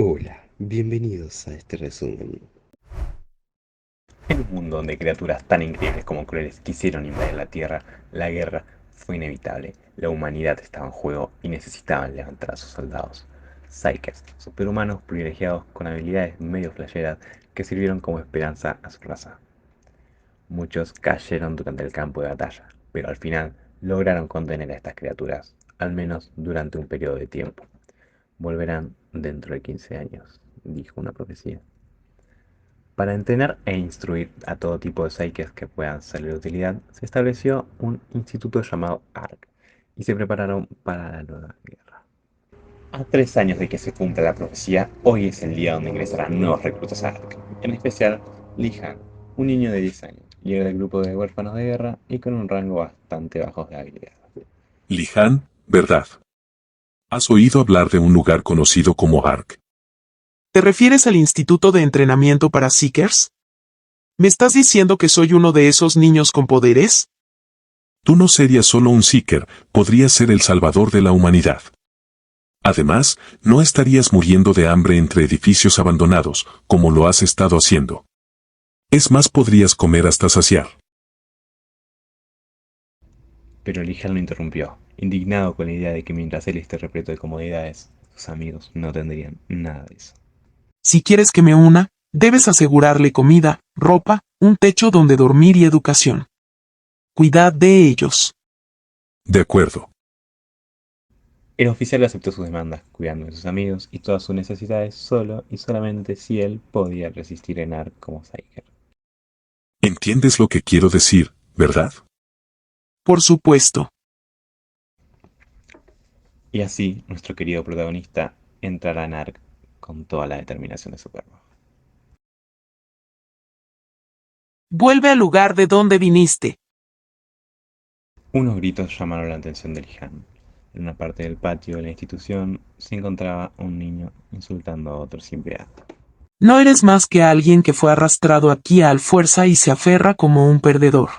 Hola, bienvenidos a este resumen. En un mundo donde criaturas tan increíbles como crueles quisieron invadir la Tierra, la guerra fue inevitable. La humanidad estaba en juego y necesitaban levantar a sus soldados. Psykers, superhumanos privilegiados con habilidades medio flasheras que sirvieron como esperanza a su raza. Muchos cayeron durante el campo de batalla, pero al final lograron contener a estas criaturas, al menos durante un periodo de tiempo. Volverán dentro de 15 años, dijo una profecía. Para entrenar e instruir a todo tipo de psykers que puedan ser de utilidad, se estableció un instituto llamado ARC y se prepararon para la nueva guerra. A 3 años de que se cumpla la profecía, hoy es el día donde ingresarán nuevos reclutas a ARC, en especial Li Han, un niño de 10 años, líder del grupo de huérfanos de guerra y con un rango bastante bajo de habilidad. Lihan, ¿verdad? ¿Has oído hablar de un lugar conocido como Ark? ¿Te refieres al Instituto de Entrenamiento para Seekers? ¿Me estás diciendo que soy uno de esos niños con poderes? Tú no serías solo un Seeker, podrías ser el salvador de la humanidad. Además, no estarías muriendo de hambre entre edificios abandonados, como lo has estado haciendo. Es más, podrías comer hasta saciar. Pero Li Han lo interrumpió, indignado con la idea de que mientras él esté repleto de comodidades, sus amigos no tendrían nada de eso. Si quieres que me una, debes asegurarle comida, ropa, un techo donde dormir y educación. Cuidad de ellos. De acuerdo. El oficial aceptó su demanda, cuidando de sus amigos y todas sus necesidades solo y solamente si él podía resistir en Ark como Psyker. ¿Entiendes lo que quiero decir, verdad? Por supuesto. Y así, nuestro querido protagonista entrará en Ark con toda la determinación de su cuerpo. Vuelve al lugar de donde viniste. Unos gritos llamaron la atención de Lihan. En una parte del patio de la institución se encontraba un niño insultando a otro sin piedad. No eres más que alguien que fue arrastrado aquí a fuerza y se aferra como un perdedor.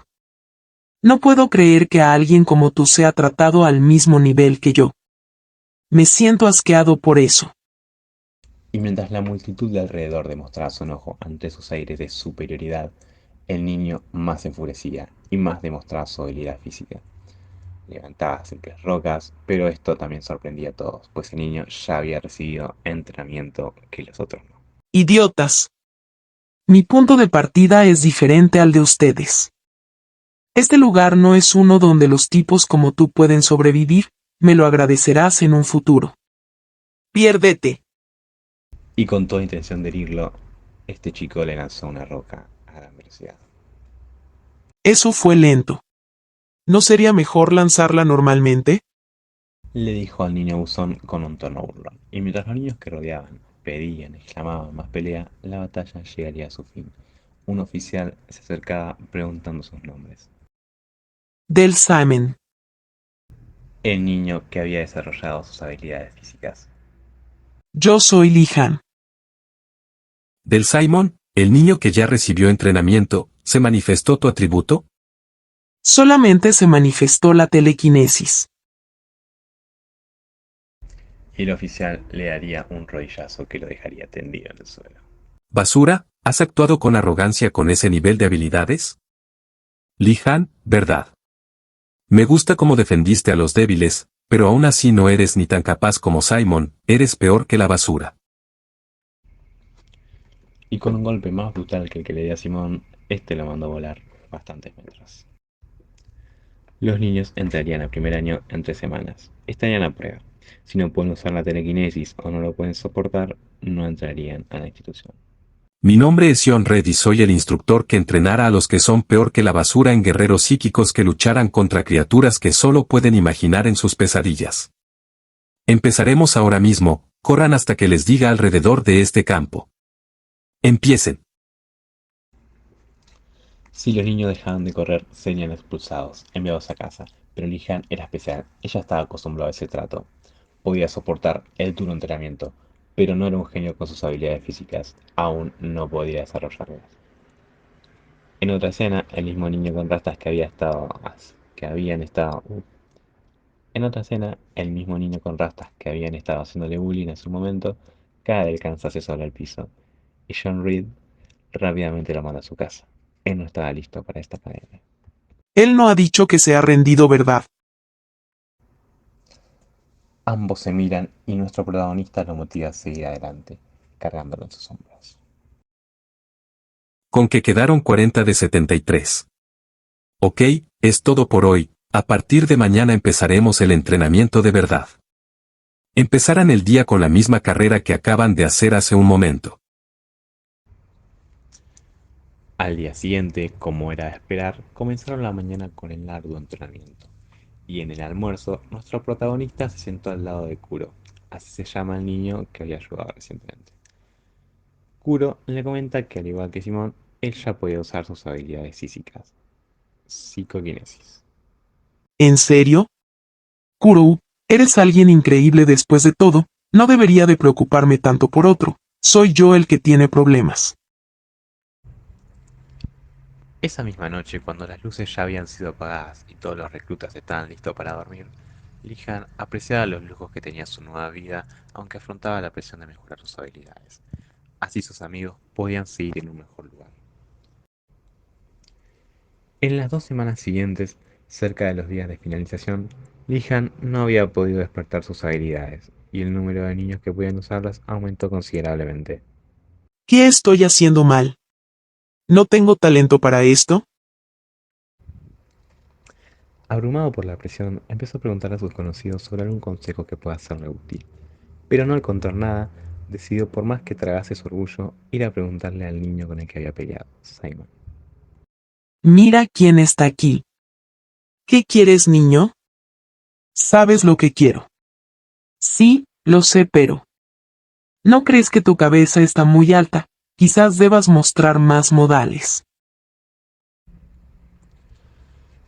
No puedo creer que a alguien como tú sea tratado al mismo nivel que yo. Me siento asqueado por eso. Y mientras la multitud de alrededor demostraba su enojo ante sus aires de superioridad, el niño más se enfurecía y más demostraba su habilidad física. Levantaba simples rocas, pero esto también sorprendía a todos, pues el niño ya había recibido entrenamiento que los otros no. Idiotas. Mi punto de partida es diferente al de ustedes. Este lugar no es uno donde los tipos como tú pueden sobrevivir, me lo agradecerás en un futuro. Piérdete. Y con toda intención de herirlo, este chico le lanzó una roca a gran velocidad. Eso fue lento. ¿No sería mejor lanzarla normalmente? Le dijo al niño buzón con un tono burlón. Y mientras los niños que rodeaban pedían, exclamaban más pelea, la batalla llegaría a su fin. Un oficial se acercaba preguntando sus nombres. Del Simon. El niño que había desarrollado sus habilidades físicas. Yo soy Lihan. Del Simon, el niño que ya recibió entrenamiento, ¿se manifestó tu atributo? Solamente se manifestó la telequinesis. Y el oficial le daría un rodillazo que lo dejaría tendido en el suelo. Basura, ¿has actuado con arrogancia con ese nivel de habilidades? Lihan, verdad. Me gusta cómo defendiste a los débiles, pero aún así no eres ni tan capaz como Simon, eres peor que la basura. Y con un golpe más brutal que el que le dio a Simón, este lo mandó a volar bastantes metros. Los niños entrarían al primer año en 3 semanas. Estarían a prueba. Si no pueden usar la telequinesis o no lo pueden soportar, no entrarían a la institución. Mi nombre es John Red y soy el instructor que entrenará a los que son peor que la basura en guerreros psíquicos que lucharán contra criaturas que solo pueden imaginar en sus pesadillas. Empezaremos ahora mismo, corran hasta que les diga alrededor de este campo. Empiecen. Si los niños dejaban de correr, serían expulsados, enviados a casa. Pero Lihan era especial, ella estaba acostumbrada a ese trato. Podía soportar el duro entrenamiento, pero no era un genio con sus habilidades físicas, aún no podía desarrollarlas. En otra escena, el mismo niño con rastas que habían estado En otra escena, el mismo niño con rastas que habían estado haciéndole bullying en su momento, cae del cansancio sobre el piso y John Reed rápidamente lo manda a su casa. Él no estaba listo para esta cadena. Él no ha dicho que se ha rendido, ¿verdad? Ambos se miran y nuestro protagonista lo motiva a seguir adelante, cargándolo en sus hombros. Con que quedaron 40 de 73. Ok, es todo por hoy, a partir de mañana empezaremos el entrenamiento de verdad. Empezarán el día con la misma carrera que acaban de hacer hace un momento. Al día siguiente, como era de esperar, comenzaron la mañana con el arduo entrenamiento. Y en el almuerzo, nuestro protagonista se sentó al lado de Kuro, así se llama el niño que había ayudado recientemente. Kuro le comenta que al igual que Simón, él ya podía usar sus habilidades físicas, psicoquinesis. ¿En serio? Kuro, eres alguien increíble después de todo, no debería de preocuparme tanto por otro, soy yo el que tiene problemas. Esa misma noche, cuando las luces ya habían sido apagadas y todos los reclutas estaban listos para dormir, Lihan apreciaba los lujos que tenía su nueva vida, aunque afrontaba la presión de mejorar sus habilidades. Así sus amigos podían seguir en un mejor lugar. En las 2 semanas siguientes, cerca de los días de finalización, Lihan no había podido despertar sus habilidades, y el número de niños que podían usarlas aumentó considerablemente. ¿Qué estoy haciendo mal? ¿No tengo talento para esto? Abrumado por la presión, empezó a preguntar a sus conocidos sobre algún consejo que pueda serle útil. Pero no al encontrar nada, decidió, por más que tragase su orgullo, ir a preguntarle al niño con el que había peleado, Simon. Mira quién está aquí. ¿Qué quieres, niño? ¿Sabes lo que quiero? Sí, lo sé, pero... ¿No crees que tu cabeza está muy alta? Quizás debas mostrar más modales.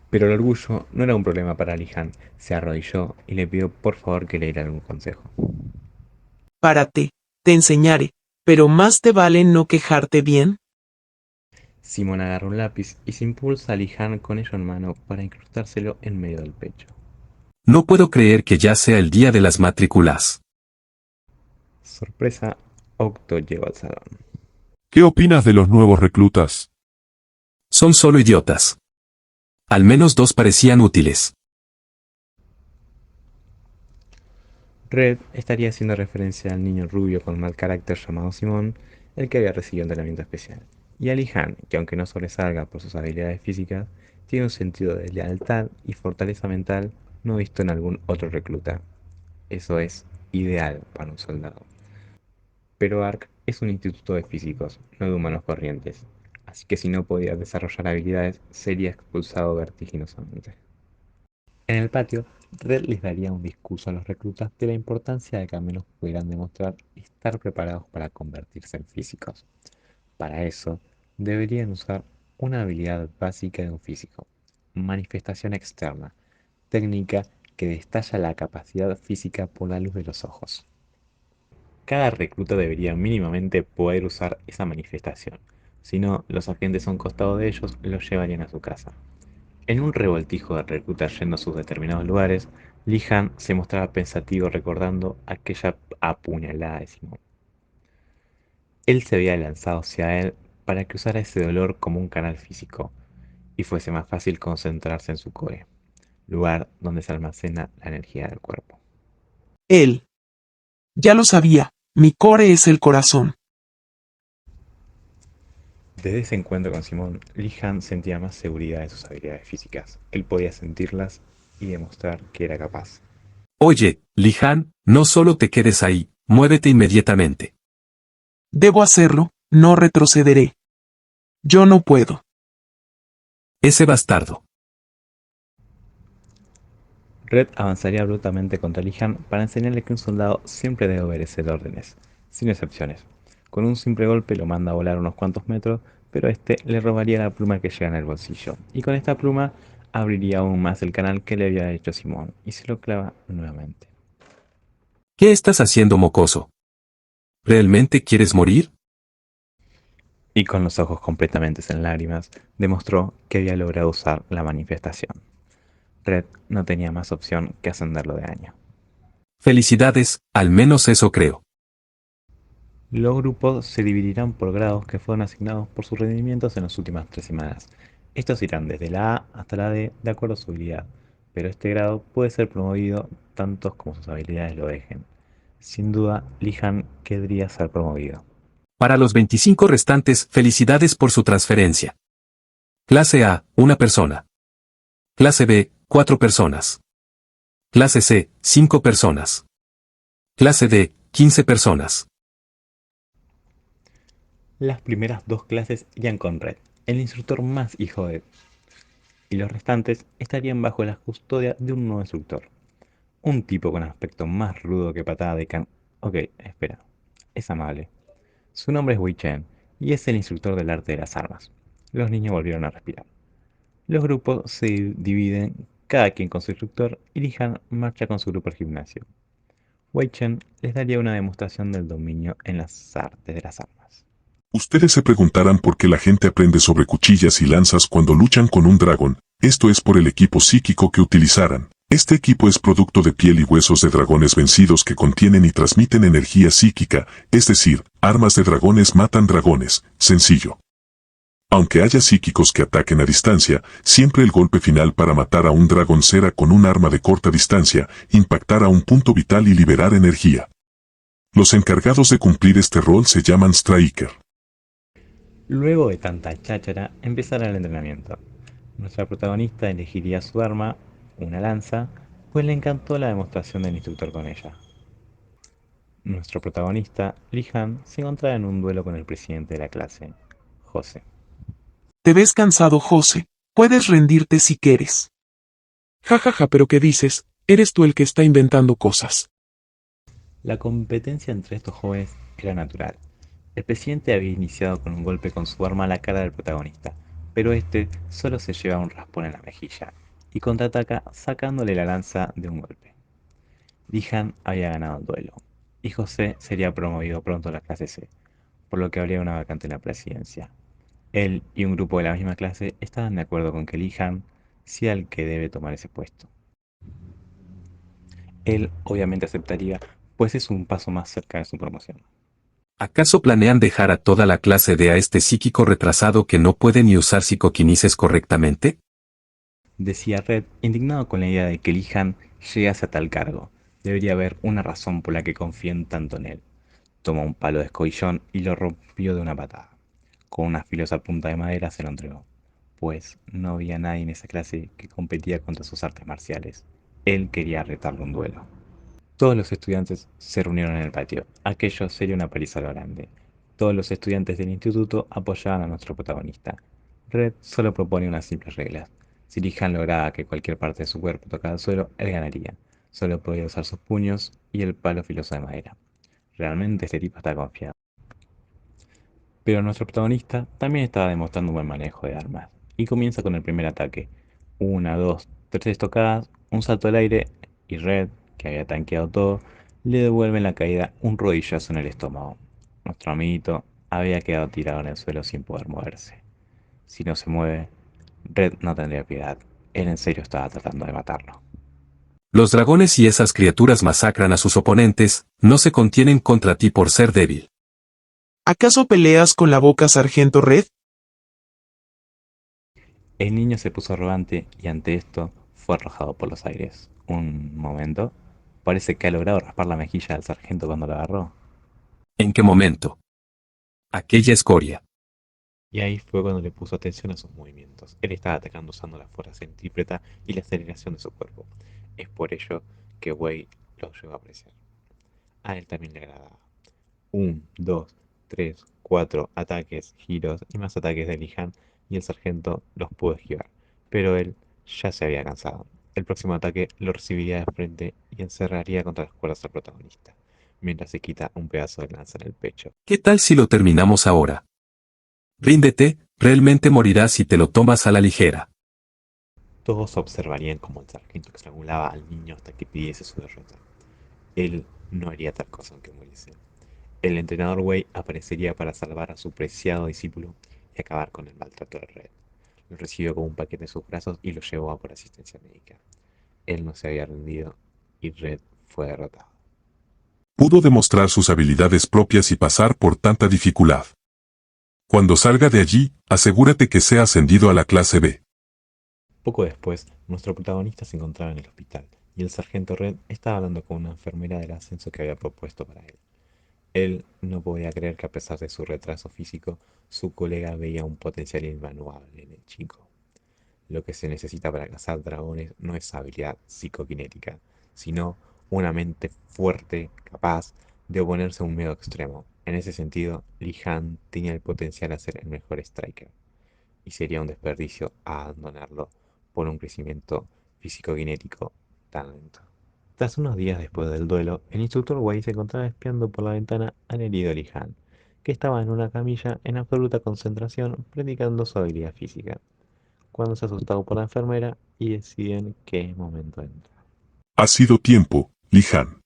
Pero el orgullo no era un problema para Lihan. Se arrodilló y le pidió por favor que le diera algún consejo. Párate, te enseñaré, pero más te vale no quejarte, ¿bien? Simon agarra un lápiz y se impulsa a Lihan con ello en mano para incrustárselo en medio del pecho. No puedo creer que ya sea el día de las matrículas. Sorpresa, Octo llegó al salón. ¿Qué opinas de los nuevos reclutas? Son solo idiotas. Al menos 2 parecían útiles. Red estaría haciendo referencia al niño rubio con mal carácter llamado Simón, el que había recibido entrenamiento especial. Y a Lihan, que aunque no sobresalga por sus habilidades físicas, tiene un sentido de lealtad y fortaleza mental no visto en algún otro recluta. Eso es ideal para un soldado. Pero ARC es un instituto de físicos, no de humanos corrientes, así que si no podía desarrollar habilidades, sería expulsado vertiginosamente. En el patio, Red les daría un discurso a los reclutas de la importancia de que al menos pudieran demostrar estar preparados para convertirse en físicos. Para eso, deberían usar una habilidad básica de un físico: manifestación externa, técnica que destalla la capacidad física por la luz de los ojos. Cada recluta debería mínimamente poder usar esa manifestación, si no, los agentes a un costado de ellos los llevarían a su casa. En un revoltijo de reclutas yendo a sus determinados lugares, Lihan se mostraba pensativo recordando aquella apuñalada de Simón. Él se había lanzado hacia él para que usara ese dolor como un canal físico y fuese más fácil concentrarse en su core, lugar donde se almacena la energía del cuerpo. Él. Ya lo sabía, mi core es el corazón. Desde ese encuentro con Simón, Lihan sentía más seguridad de sus habilidades físicas. Él podía sentirlas y demostrar que era capaz. Oye, Lihan, no solo te quedes ahí, muévete inmediatamente. Debo hacerlo, no retrocederé. Yo no puedo. Ese bastardo. Red avanzaría abruptamente contra Lihan para enseñarle que un soldado siempre debe obedecer órdenes, sin excepciones. Con un simple golpe lo manda a volar unos cuantos metros, pero este le robaría la pluma que lleva en el bolsillo, y con esta pluma abriría aún más el canal que le había hecho Simón, y se lo clava nuevamente. ¿Qué estás haciendo, mocoso? ¿Realmente quieres morir? Y con los ojos completamente en lágrimas, demostró que había logrado usar la manifestación. Red no tenía más opción que ascenderlo de año. Felicidades, al menos eso creo. Los grupos se dividirán por grados que fueron asignados por sus rendimientos en las últimas 3 semanas. Estos irán desde la A hasta la D de acuerdo a su habilidad, pero este grado puede ser promovido tantos como sus habilidades lo dejen. Sin duda, Lihan querría ser promovido. Para los 25 restantes, felicidades por su transferencia. Clase A, 1 persona. Clase B, 4 personas. Clase C, 5 personas. Clase D, 15 personas. Las primeras 2 clases irían con Red, el instructor más hijo de Ed, y los restantes estarían bajo la custodia de un nuevo instructor. Un tipo con aspecto más rudo que patada de can... Ok, espera. Es amable. Su nombre es Wei Chen y es el instructor del arte de las armas. Los niños volvieron a respirar. Los grupos se dividen, cada quien con su instructor, y Lihan marcha con su grupo al gimnasio. Wei Chen les daría una demostración del dominio en las artes de las armas. Ustedes se preguntarán por qué la gente aprende sobre cuchillas y lanzas cuando luchan con un dragón. Esto es por el equipo psíquico que utilizarán. Este equipo es producto de piel y huesos de dragones vencidos que contienen y transmiten energía psíquica, es decir, armas de dragones matan dragones, sencillo. Aunque haya psíquicos que ataquen a distancia, siempre el golpe final para matar a un dragón será con un arma de corta distancia, impactar a un punto vital y liberar energía. Los encargados de cumplir este rol se llaman Striker. Luego de tanta cháchara, empezará el entrenamiento. Nuestra protagonista elegiría su arma, una lanza, pues le encantó la demostración del instructor con ella. Nuestro protagonista, Lihan, se encontraba en un duelo con el presidente de la clase, José. Te ves cansado, José. Puedes rendirte si quieres. Ja, ja, ja, pero ¿qué dices? Eres tú el que está inventando cosas. La competencia entre estos jóvenes era natural. El presidente había iniciado con un golpe con su arma a la cara del protagonista, pero este solo se lleva un raspón en la mejilla y contraataca sacándole la lanza de un golpe. Lihan había ganado el duelo, y José sería promovido pronto a la clase C, por lo que habría una vacante en la presidencia. Él y un grupo de la misma clase estaban de acuerdo con que Lihan sea el que debe tomar ese puesto. Él obviamente aceptaría, pues es un paso más cerca de su promoción. ¿Acaso planean dejar a toda la clase D a este psíquico retrasado que no puede ni usar psicoquinesis correctamente? Decía Red, indignado con la idea de que Lihan llegase a tal cargo. Debería haber una razón por la que confíen tanto en él. Tomó un palo de escobillón y lo rompió de una patada. Con una filosa punta de madera se lo entregó, pues no había nadie en esa clase que competía contra sus artes marciales. Él quería retarle un duelo. Todos los estudiantes se reunieron en el patio. Aquello sería una paliza a lo grande. Todos los estudiantes del instituto apoyaban a nuestro protagonista. Red solo propone unas simples reglas. Si Lihan lograba que cualquier parte de su cuerpo tocara el suelo, él ganaría. Solo podía usar sus puños y el palo filoso de madera. Realmente este tipo está confiado. Pero nuestro protagonista también estaba demostrando un buen manejo de armas. Y comienza con el primer ataque. Una, dos, tres estocadas, un salto al aire y Red, que había tanqueado todo, le devuelve en la caída un rodillazo en el estómago. Nuestro amiguito había quedado tirado en el suelo sin poder moverse. Si no se mueve, Red no tendría piedad. Él en serio estaba tratando de matarlo. Los dragones y esas criaturas masacran a sus oponentes, no se contienen contra ti por ser débil. ¿Acaso peleas con la boca, Sargento Red? El niño se puso arrogante y ante esto fue arrojado por los aires. Un momento. Parece que ha logrado raspar la mejilla del sargento cuando lo agarró. ¿En qué momento? Aquella escoria. Y ahí fue cuando le puso atención a sus movimientos. Él estaba atacando usando la fuerza centrípeta y la aceleración de su cuerpo. Es por ello que Wei lo llegó a apreciar. A él también le agradaba. 1, 2, 3, 4 ataques, giros y más ataques de Lihan y el sargento los pudo esquivar. Pero él ya se había cansado. El próximo ataque lo recibiría de frente y encerraría contra las cuerdas al protagonista, mientras se quita un pedazo de lanza en el pecho. ¿Qué tal si lo terminamos ahora? Ríndete, realmente morirás si te lo tomas a la ligera. Todos observarían cómo el sargento estrangulaba al niño hasta que pidiese su derrota. Él no haría tal cosa aunque muriese. El entrenador Wei aparecería para salvar a su preciado discípulo y acabar con el maltrato de Red. Lo recibió con un paquete en sus brazos y lo llevó a por asistencia médica. Él no se había rendido y Red fue derrotado. Pudo demostrar sus habilidades propias y pasar por tanta dificultad. Cuando salga de allí, asegúrate que sea ascendido a la clase B. Poco después, nuestro protagonista se encontraba en el hospital y el sargento Red estaba hablando con una enfermera del ascenso que había propuesto para él. Él no podía creer que a pesar de su retraso físico, su colega veía un potencial invaluable en el chico. Lo que se necesita para cazar dragones no es habilidad psicoquinética, sino una mente fuerte, capaz de oponerse a un miedo extremo. En ese sentido, Li Han tenía el potencial de ser el mejor striker, y sería un desperdicio abandonarlo por un crecimiento físico-kinético tan lento. Tras unos días después del duelo, el instructor Wei se encontraba espiando por la ventana al herido Li Han, que estaba en una camilla en absoluta concentración practicando su habilidad física, cuando se asustado por la enfermera y deciden qué momento entra. Ha sido tiempo, Li Han.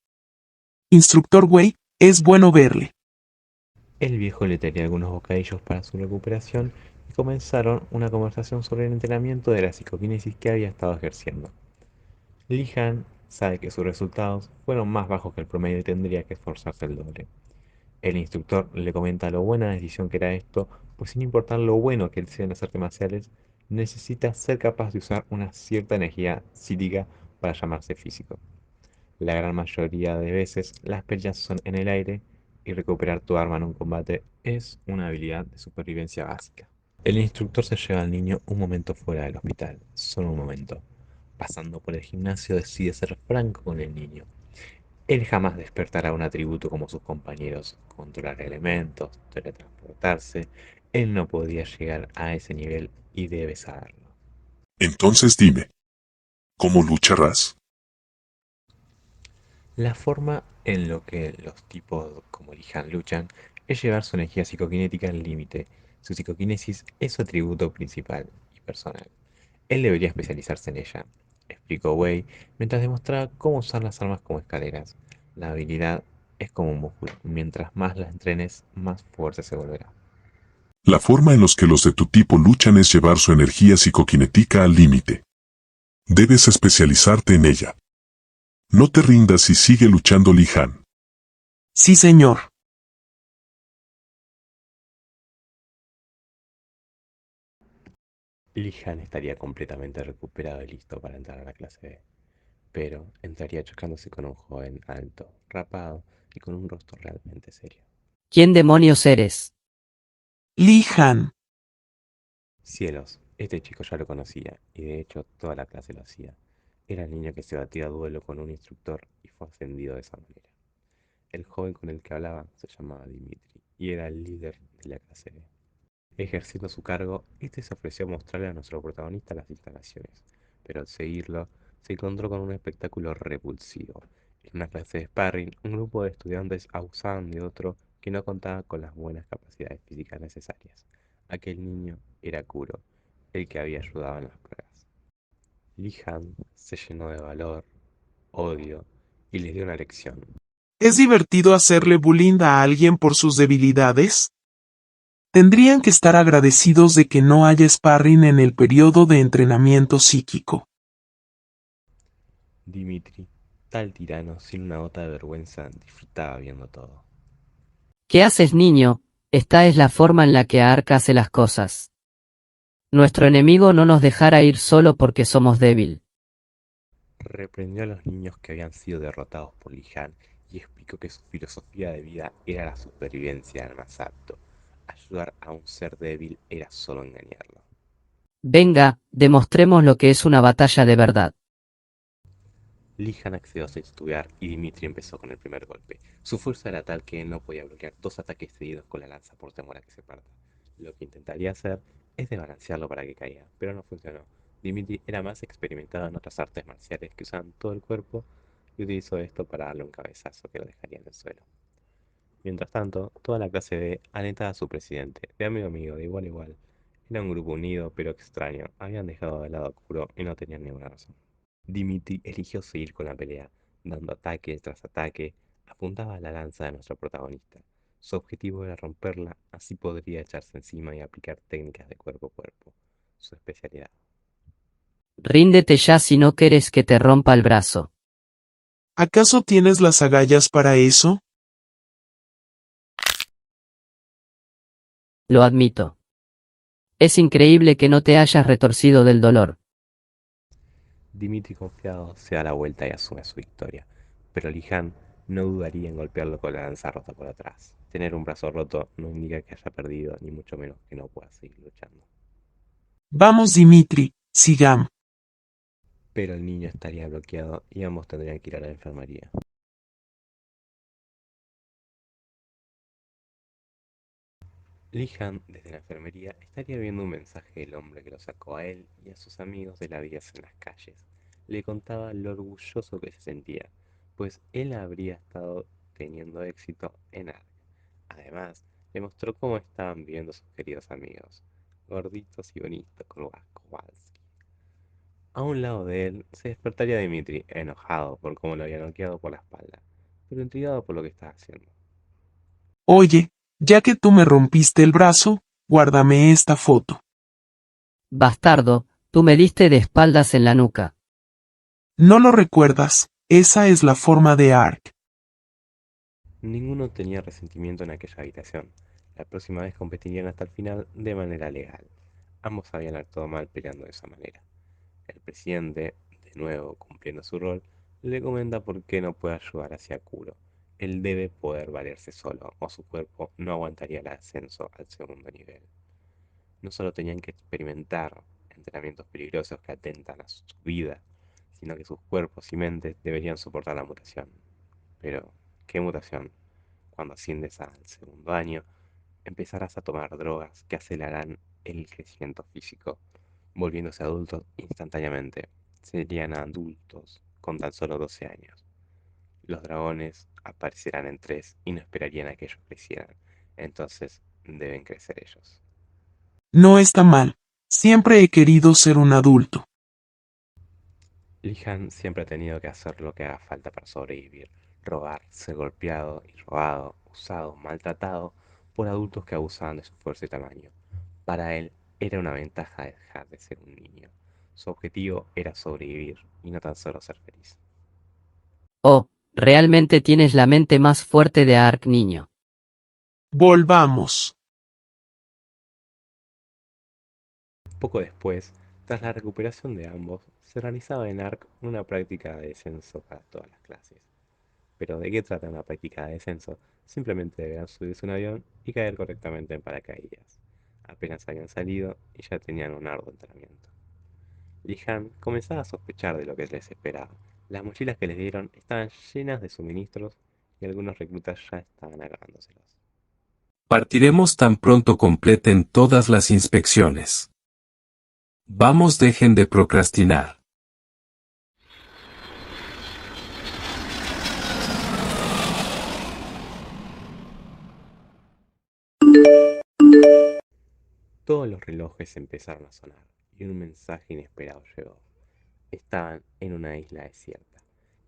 Instructor Wei, es bueno verle. El viejo le traía algunos bocadillos para su recuperación y comenzaron una conversación sobre el entrenamiento de la psicoquinesis que había estado ejerciendo. Li Han sabe que sus resultados fueron más bajos que el promedio y tendría que esforzarse el doble. El instructor le comenta lo buena decisión que era esto, pues sin importar lo bueno que él sea en las artes marciales, necesita ser capaz de usar una cierta energía psíquica para llamarse físico. La gran mayoría de veces las peleas son en el aire y recuperar tu arma en un combate es una habilidad de supervivencia básica. El instructor se lleva al niño un momento fuera del hospital, solo un momento. Pasando por el gimnasio decide ser franco con el niño. Él jamás despertará un atributo como sus compañeros, controlar elementos, teletransportarse. Él no podía llegar a ese nivel y debe saberlo. Entonces dime, ¿cómo lucharás? La forma en lo que los tipos como Lihan luchan es llevar su energía psicoquinética al límite. Su psicoquinesis es su atributo principal y personal. Él debería especializarse en ella, explicó Wei mientras demostraba cómo usar las armas como escaleras. La habilidad es como un músculo. Mientras más la entrenes, más fuerte se volverá. La forma en los que los de tu tipo luchan es llevar su energía psicoquinética al límite. Debes especializarte en ella. No te rindas y sigue luchando, Li Han. Sí, señor. Lihan estaría completamente recuperado y listo para entrar a la clase B, pero entraría chocándose con un joven alto, rapado y con un rostro realmente serio. ¿Quién demonios eres? Li Han. Cielos, este chico ya lo conocía, y de hecho toda la clase lo hacía. Era el niño que se batía a duelo con un instructor y fue ascendido de esa manera. El joven con el que hablaba se llamaba Dimitri, y era el líder de la clase B. Ejerciendo su cargo, este se ofreció a mostrarle a nuestro protagonista las instalaciones, pero al seguirlo, se encontró con un espectáculo repulsivo. En una clase de sparring, un grupo de estudiantes abusaban de otro que no contaba con las buenas capacidades físicas necesarias. Aquel niño era Kuro, el que había ayudado en las pruebas. Li Han se llenó de valor, odio, y les dio una lección. ¿Es divertido hacerle bullying a alguien por sus debilidades? Tendrían que estar agradecidos de que no haya sparring en el periodo de entrenamiento psíquico. Dimitri, tal tirano sin una gota de vergüenza, disfrutaba viendo todo. ¿Qué haces, niño? Esta es la forma en la que Ark hace las cosas. Nuestro enemigo no nos dejará ir solo porque somos débil. Reprendió a los niños que habían sido derrotados por Li Han y explicó que su filosofía de vida era la supervivencia al más apto. Ayudar a un ser débil era solo engañarlo. Venga, demostremos lo que es una batalla de verdad. Li Han accedió a estudiar y Dimitri empezó con el primer golpe. Su fuerza era tal que él no podía bloquear dos ataques seguidos con la lanza por temor a que se parta. Lo que intentaría hacer es desbalancearlo para que caiga, pero no funcionó. Dimitri era más experimentado en otras artes marciales que usaban todo el cuerpo y utilizó esto para darle un cabezazo que lo dejaría en el suelo. Mientras tanto, toda la clase B alentaba a su presidente, de amigo a amigo, de igual a igual. Era un grupo unido pero extraño, habían dejado de lado a Kuro y no tenían ninguna razón. Dimitri eligió seguir con la pelea, dando ataque tras ataque, apuntaba a la lanza de nuestro protagonista. Su objetivo era romperla, así podría echarse encima y aplicar técnicas de cuerpo a cuerpo, su especialidad. Ríndete ya si no quieres que te rompa el brazo. ¿Acaso tienes las agallas para eso? Lo admito. Es increíble que no te hayas retorcido del dolor. Dimitri confiado se da la vuelta y asume su victoria, pero Lihan no dudaría en golpearlo con la lanza rota por atrás. Tener un brazo roto no indica que haya perdido, ni mucho menos que no pueda seguir luchando. Vamos, Dimitri, sigamos. Pero el niño estaría bloqueado y ambos tendrían que ir a la enfermería. Lihan, desde la enfermería, estaría viendo un mensaje del hombre que lo sacó a él y a sus amigos de la vida en las calles. Le contaba lo orgulloso que se sentía, pues él habría estado teniendo éxito en arte. Además, le mostró cómo estaban viviendo sus queridos amigos, gorditos y bonitos Kowalski. A un lado de él se despertaría Dimitri, enojado por cómo lo había noqueado por la espalda, pero intrigado por lo que estaba haciendo. Oye, ya que tú me rompiste el brazo, guárdame esta foto. Bastardo, tú me diste de espaldas en la nuca. ¿No lo recuerdas? Esa es la forma de Ark. Ninguno tenía resentimiento en aquella habitación. La próxima vez competirían hasta el final de manera legal. Ambos habían actuado mal peleando de esa manera. El presidente, de nuevo cumpliendo su rol, le comenta por qué no puede ayudar hacia Kuro. Él debe poder valerse solo, o su cuerpo no aguantaría el ascenso al segundo nivel. No solo tenían que experimentar entrenamientos peligrosos que atentan a su vida, sino que sus cuerpos y mentes deberían soportar la mutación. Pero, ¿qué mutación? Cuando asciendes al segundo año, empezarás a tomar drogas que acelerarán el crecimiento físico, volviéndose adultos instantáneamente. Serían adultos con tan solo 12 años. Los dragones aparecerán en 3 y no esperarían a que ellos crecieran. Entonces deben crecer ellos. No está mal. Siempre he querido ser un adulto. Lihan siempre ha tenido que hacer lo que haga falta para sobrevivir. Robar, ser golpeado y robado, usado, maltratado por adultos que abusaban de su fuerza y tamaño. Para él era una ventaja dejar de ser un niño. Su objetivo era sobrevivir y no tan solo ser feliz. Oh, realmente tienes la mente más fuerte de Ark, niño. Volvamos. Poco después, tras la recuperación de ambos, se realizaba en ARC una práctica de descenso para todas las clases. Pero ¿de qué trata una práctica de descenso? Simplemente deberán subirse a un avión y caer correctamente en paracaídas. Apenas habían salido y ya tenían un arduo entrenamiento. Lihan comenzaba a sospechar de lo que les esperaba. Las mochilas que les dieron estaban llenas de suministros y algunos reclutas ya estaban acabándoselos. Partiremos tan pronto completen todas las inspecciones. Vamos, dejen de procrastinar. Todos los relojes empezaron a sonar y un mensaje inesperado llegó. Estaban en una isla desierta.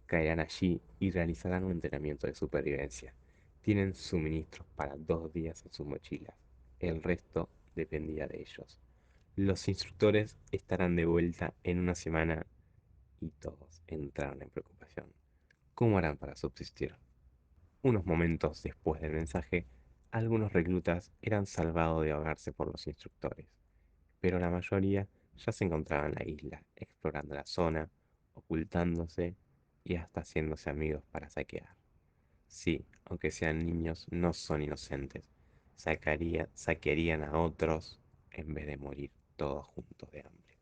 Caerán allí y realizarán un entrenamiento de supervivencia. Tienen suministros para 2 días en sus mochilas. El resto dependía de ellos. Los instructores estarán de vuelta en una semana y todos entraron en preocupación. ¿Cómo harán para subsistir? Unos momentos después del mensaje, algunos reclutas eran salvados de ahogarse por los instructores, pero la mayoría ya se encontraba en la isla, explorando la zona, ocultándose y hasta haciéndose amigos para saquear. Sí, aunque sean niños, no son inocentes. Saquearían a otros en vez de morir todos juntos de hambre.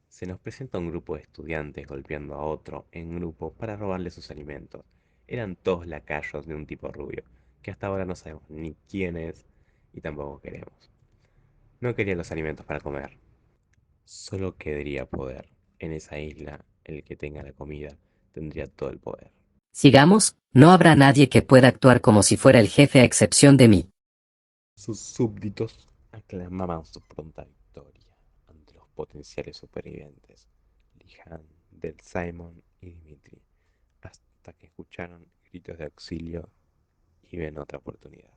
Se nos presenta un grupo de estudiantes golpeando a otro en grupo para robarle sus alimentos. Eran todos lacayos de un tipo rubio, que hasta ahora no sabemos ni quién es y tampoco queremos. No quería los alimentos para comer, solo quería poder. En esa isla, el que tenga la comida tendría todo el poder. Sigamos, no habrá nadie que pueda actuar como si fuera el jefe a excepción de mí. Sus súbditos aclamaban su pronta victoria ante los potenciales supervivientes, Lihan, Del Simon y Dimitri, hasta que escucharon gritos de auxilio y ven otra oportunidad.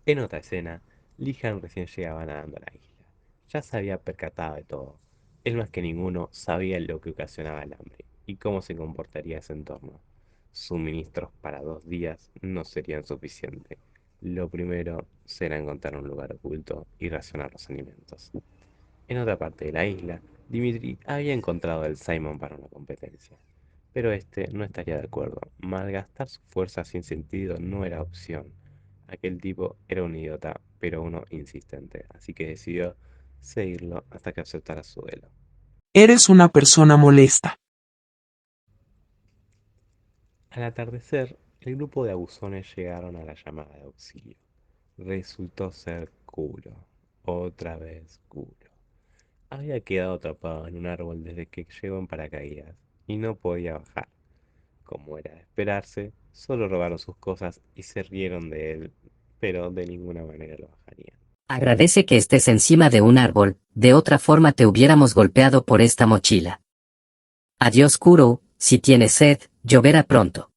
En otra escena, Lihan recién llegaba nadando a la isla. Ya se había percatado de todo. Él más que ninguno sabía lo que ocasionaba el hambre y cómo se comportaría ese entorno. Suministros para 2 días no serían suficientes. Lo primero será encontrar un lugar oculto y racionar los alimentos. En otra parte de la isla, Dimitri había encontrado el Simon para una competencia, pero este no estaría de acuerdo. Malgastar su fuerza sin sentido no era opción. Aquel tipo era un idiota, pero uno insistente, así que decidió seguirlo hasta que aceptara su duelo. Eres una persona molesta. Al atardecer, el grupo de abusones llegaron a la llamada de auxilio. Resultó ser Kuro. Otra vez Kuro. Había quedado atrapado en un árbol desde que llegó en paracaídas y no podía bajar. Como era de esperarse, solo robaron sus cosas y se rieron de él, pero de ninguna manera lo bajarían. Agradece que estés encima de un árbol, de otra forma te hubiéramos golpeado por esta mochila. Adiós, Kuro, si tienes sed, lloverá pronto.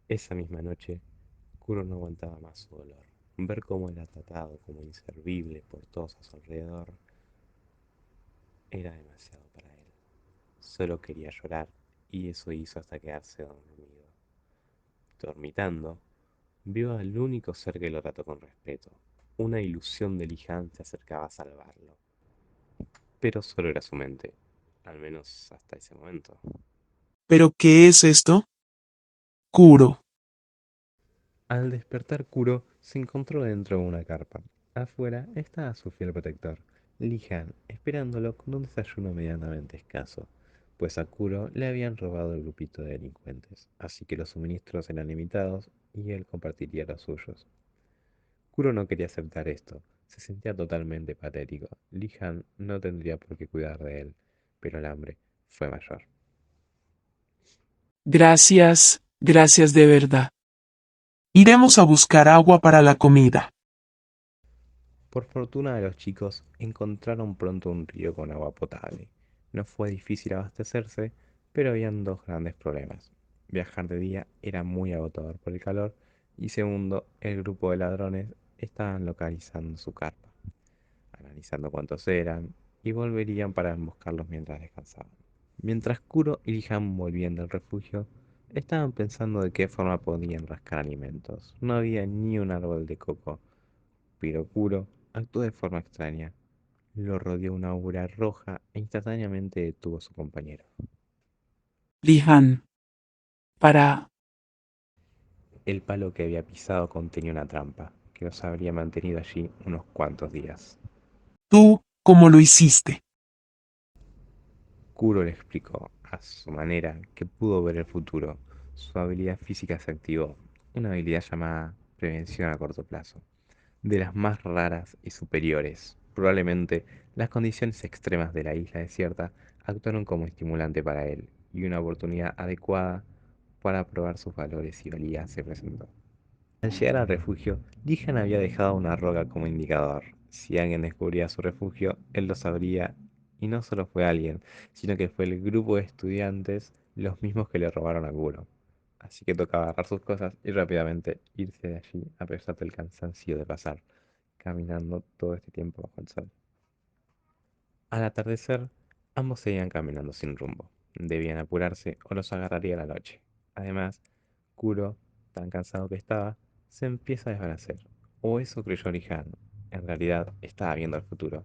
Esa misma noche, Kuro no aguantaba más su dolor. Ver cómo era tratado como inservible por todos a su alrededor era demasiado para él. Solo quería llorar y eso hizo hasta quedarse dormido. Dormitando, vio al único ser que lo trató con respeto. Una ilusión de Lihan se acercaba a salvarlo. Pero solo era su mente, al menos hasta ese momento. ¿Pero qué es esto? Kuro. Al despertar Kuro se encontró dentro de una carpa. Afuera estaba su fiel protector, Lihan, esperándolo con un desayuno medianamente escaso, pues a Kuro le habían robado el grupito de delincuentes, así que los suministros eran limitados y él compartiría los suyos. Kuro no quería aceptar esto, se sentía totalmente patético. Lihan no tendría por qué cuidar de él, pero el hambre fue mayor. Gracias, gracias de verdad. Iremos a buscar agua para la comida. Por fortuna de los chicos, encontraron pronto un río con agua potable. No fue difícil abastecerse, pero habían dos grandes problemas. Viajar de día era muy agotador por el calor y segundo, el grupo de ladrones estaban localizando su carpa, analizando cuántos eran y volverían para emboscarlos mientras descansaban. Mientras Kuro y Lihan volvían del refugio, estaban pensando de qué forma podían rascar alimentos. No había ni un árbol de coco, pero Kuro actuó de forma extraña. Lo rodeó una aura roja e instantáneamente detuvo a su compañero. Lihan. Para... El palo que había pisado contenía una trampa, que los habría mantenido allí unos cuantos días. ¿Tú cómo lo hiciste? Kuro le explicó, a su manera, que pudo ver el futuro. Su habilidad física se activó, una habilidad llamada prevención a corto plazo, de las más raras y superiores. Probablemente las condiciones extremas de la isla desierta actuaron como estimulante para él, y una oportunidad adecuada para probar sus valores y valías se presentó. Al llegar al refugio, Jihan había dejado una roca como indicador. Si alguien descubría su refugio, él lo sabría, y no solo fue alguien, sino que fue el grupo de estudiantes los mismos que le robaron a Kuro. Así que tocaba agarrar sus cosas y rápidamente irse de allí a pesar del cansancio de pasar caminando todo este tiempo bajo el sol. Al atardecer, ambos seguían caminando sin rumbo. Debían apurarse o los agarraría la noche. Además, Kuro, tan cansado que estaba, se empieza a desvanecer. O eso creyó Lihan. En realidad, estaba viendo el futuro.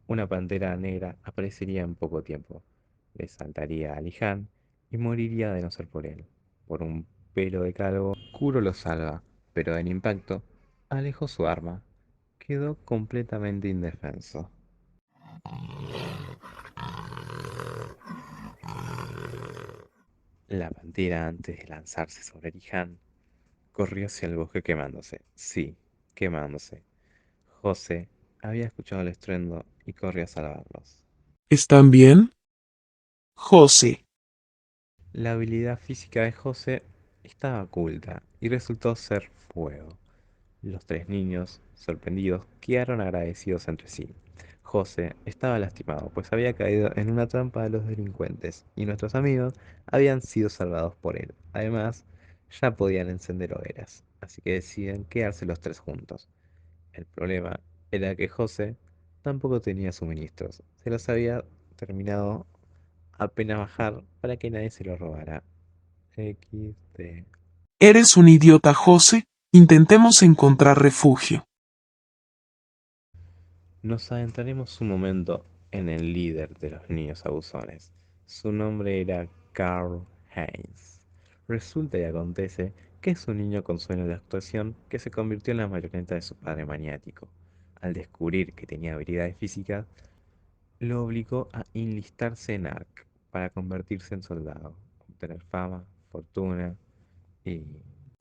Una pantera negra aparecería en poco tiempo. Le saltaría a Lihan y moriría de no ser por él. Por un pelo de calvo, Kuro lo salva, pero del impacto, alejó su arma. Quedó completamente indefenso. La pantera, antes de lanzarse sobre Lihan, corrió hacia el bosque quemándose. Sí, quemándose. José había escuchado el estruendo y corrió a salvarlos. ¿Están bien? José. La habilidad física de José estaba oculta y resultó ser fuego. Los tres niños, sorprendidos, quedaron agradecidos entre sí. José estaba lastimado, pues había caído en una trampa de los delincuentes y nuestros amigos habían sido salvados por él. Además, ya podían encender hogueras, así que deciden quedarse los tres juntos. El problema era que José tampoco tenía suministros, se los había terminado apenas bajar para que nadie se lo robara. XD. Eres un idiota, José, Intentemos encontrar refugio. Nos adentraremos un momento en el líder de los niños abusones. Su nombre era Carl Heinz. Resulta y acontece que es un niño con sueños de actuación que se convirtió en la marioneta de su padre maniático. Al descubrir que tenía habilidades físicas, lo obligó a enlistarse en ARC para convertirse en soldado, obtener fama, fortuna y...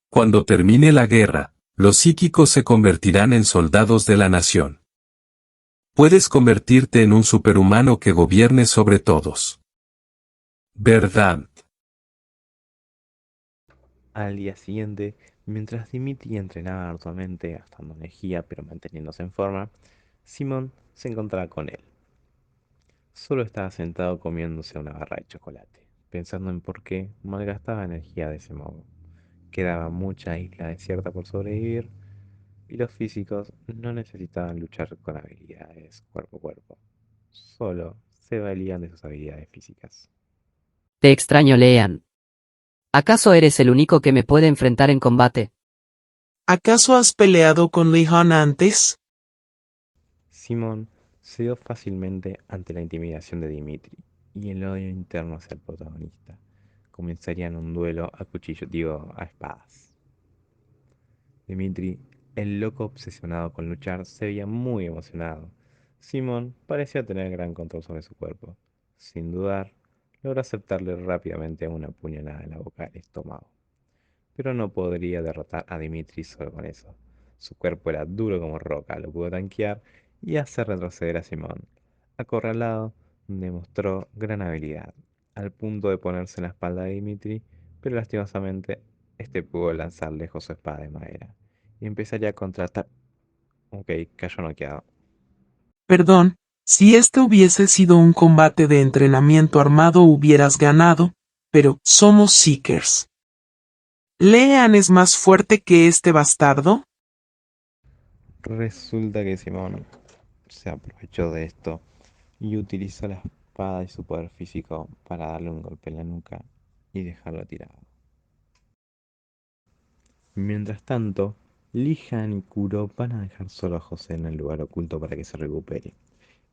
Cuando termine la guerra, los psíquicos se convertirán en soldados de la nación. Puedes convertirte en un superhumano que gobierne sobre todos. ¿Verdad? Al día siguiente, mientras Dimitri entrenaba arduamente, gastando energía pero manteniéndose en forma, Simón se encontraba con él. Solo estaba sentado comiéndose una barra de chocolate, pensando en por qué malgastaba energía de ese modo. Quedaba mucha isla desierta por sobrevivir y los físicos no necesitaban luchar con habilidades cuerpo a cuerpo. Solo se valían de sus habilidades físicas. Te extraño, Lean. ¿Acaso eres el único que me puede enfrentar en combate? ¿Acaso has peleado con Lehan antes? Simón cedió fácilmente ante la intimidación de Dimitri y el odio interno hacia el protagonista. Comenzarían un duelo a cuchillo, digo, a espadas. Dimitri, el loco obsesionado con luchar, se veía muy emocionado. Simón parecía tener gran control sobre su cuerpo. Sin dudar, logró aceptarle rápidamente una puñalada en la boca del estómago. Pero no podría derrotar a Dimitri solo con eso. Su cuerpo era duro como roca, lo pudo tanquear y hacer retroceder a Simón. Acorralado, demostró gran habilidad, al punto de ponerse en la espalda de Dimitri, pero lastimosamente este pudo lanzar lejos su espada de madera y empezaría a contraatacar. Ok, cayó noqueado. Perdón, si este hubiese sido un combate de entrenamiento armado hubieras ganado, pero somos Seekers. ¿Lean es más fuerte que este bastardo? Resulta que Simón se aprovechó de esto y utilizó la espada y su poder físico para darle un golpe en la nuca y dejarlo tirado. Mientras tanto, Lihan y Kuro van a dejar solo a José en el lugar oculto para que se recupere.